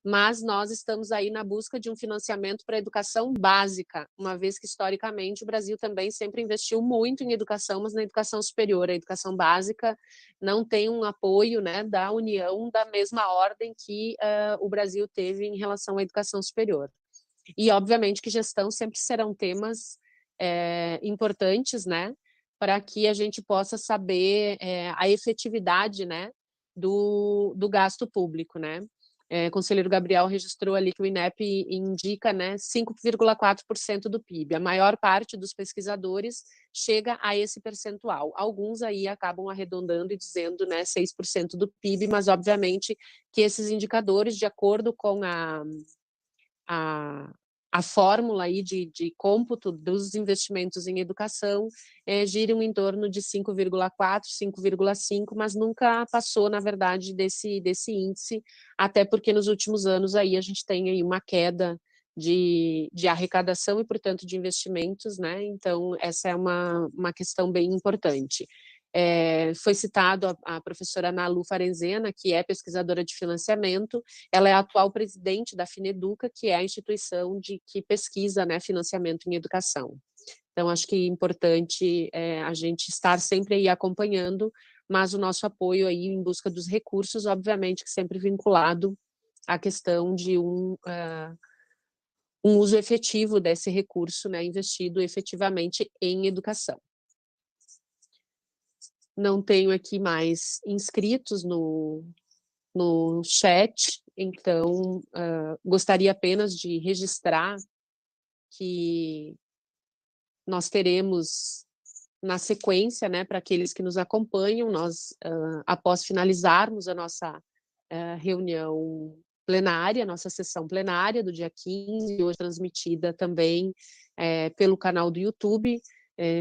Mas nós estamos aí na busca de um financiamento para a educação básica, uma vez que, historicamente, o Brasil também sempre investiu muito em educação, mas na educação superior. A educação básica não tem um apoio, né, da União da mesma ordem que o Brasil teve em relação à educação superior. E, obviamente, que gestão sempre serão temas importantes, né, para que a gente possa saber a efetividade, né, do gasto público, né. Conselheiro Gabriel registrou ali que o INEP indica, né, 5,4% do PIB. A maior parte dos pesquisadores chega a esse percentual. Alguns aí acabam arredondando e dizendo, né, 6% do PIB, mas obviamente que esses indicadores, de acordo com a fórmula aí de cômputo dos investimentos em educação, giram em torno de 5,4, 5,5, mas nunca passou, na verdade, desse índice, até porque nos últimos anos aí a gente tem aí uma queda de arrecadação e, portanto, de investimentos, né? Então, essa é uma questão bem importante. Foi citado a professora Ana Lu Farenzena, que é pesquisadora de financiamento. Ela é a atual presidente da FINEDUCA, que é a instituição que pesquisa, né, financiamento em educação. Então, acho que é importante a gente estar sempre aí acompanhando, mas o nosso apoio aí em busca dos recursos, obviamente, que sempre vinculado à questão de um uso efetivo desse recurso, né, investido efetivamente em educação. Não tenho aqui mais inscritos no chat, então gostaria apenas de registrar que nós teremos na sequência, né, para aqueles que nos acompanham, nós, após finalizarmos a nossa reunião plenária, nossa sessão plenária do dia 15, hoje transmitida também pelo canal do YouTube,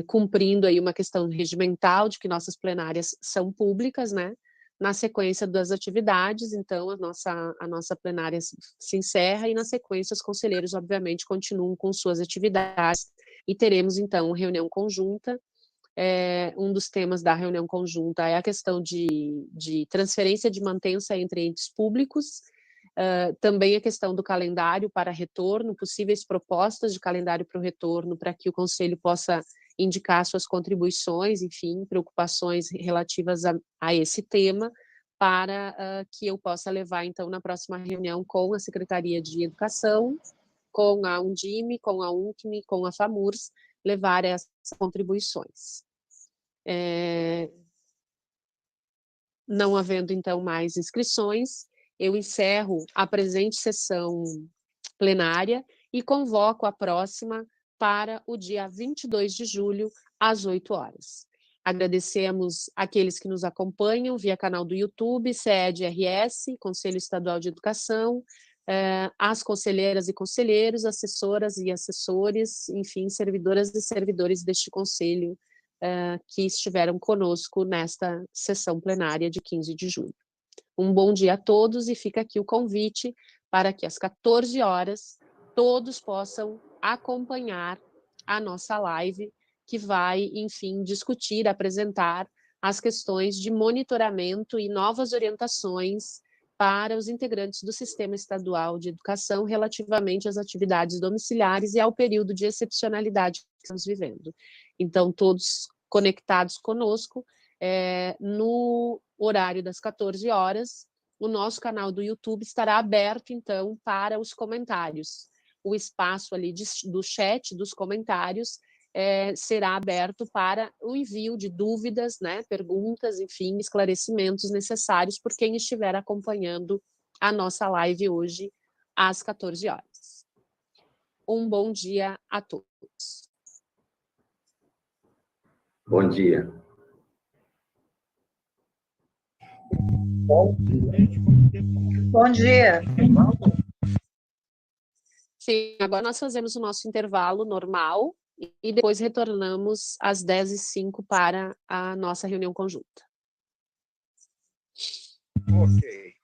cumprindo aí uma questão regimental de que nossas plenárias são públicas, né? Na sequência das atividades, então, a nossa plenária se encerra e, na sequência, os conselheiros, obviamente, continuam com suas atividades e teremos, então, reunião conjunta. Um dos temas da reunião conjunta é a questão de transferência de mantença entre entes públicos, também a questão do calendário para retorno, possíveis propostas de calendário para o retorno, para que o Conselho possa indicar suas contribuições, enfim, preocupações relativas a esse tema, para que eu possa levar, então, na próxima reunião com a Secretaria de Educação, com a Undime, com a UNCME, com a FAMURS, levar essas contribuições. Não havendo, então, mais inscrições, eu encerro a presente sessão plenária e convoco a próxima para o dia 22 de julho, às 8 horas. Agradecemos aqueles que nos acompanham via canal do YouTube, CED-RS, Conselho Estadual de Educação, as conselheiras e conselheiros, assessoras e assessores, enfim, servidoras e servidores deste Conselho que estiveram conosco nesta sessão plenária de 15 de julho. Um bom dia a todos e fica aqui o convite para que às 14 horas todos possam acompanhar a nossa live, que vai, enfim, discutir, apresentar as questões de monitoramento e novas orientações para os integrantes do Sistema Estadual de Educação relativamente às atividades domiciliares e ao período de excepcionalidade que estamos vivendo. Então, todos conectados conosco, no horário das 14 horas, o nosso canal do YouTube estará aberto, então, para os comentários. O espaço ali do chat, dos comentários, será aberto para o envio de dúvidas, né, perguntas, enfim, esclarecimentos necessários por quem estiver acompanhando a nossa live hoje, às 14 horas. Um bom dia a todos. Bom dia. Bom dia. Sim, agora nós fazemos o nosso intervalo normal e depois retornamos às 10h05 para a nossa reunião conjunta. Ok.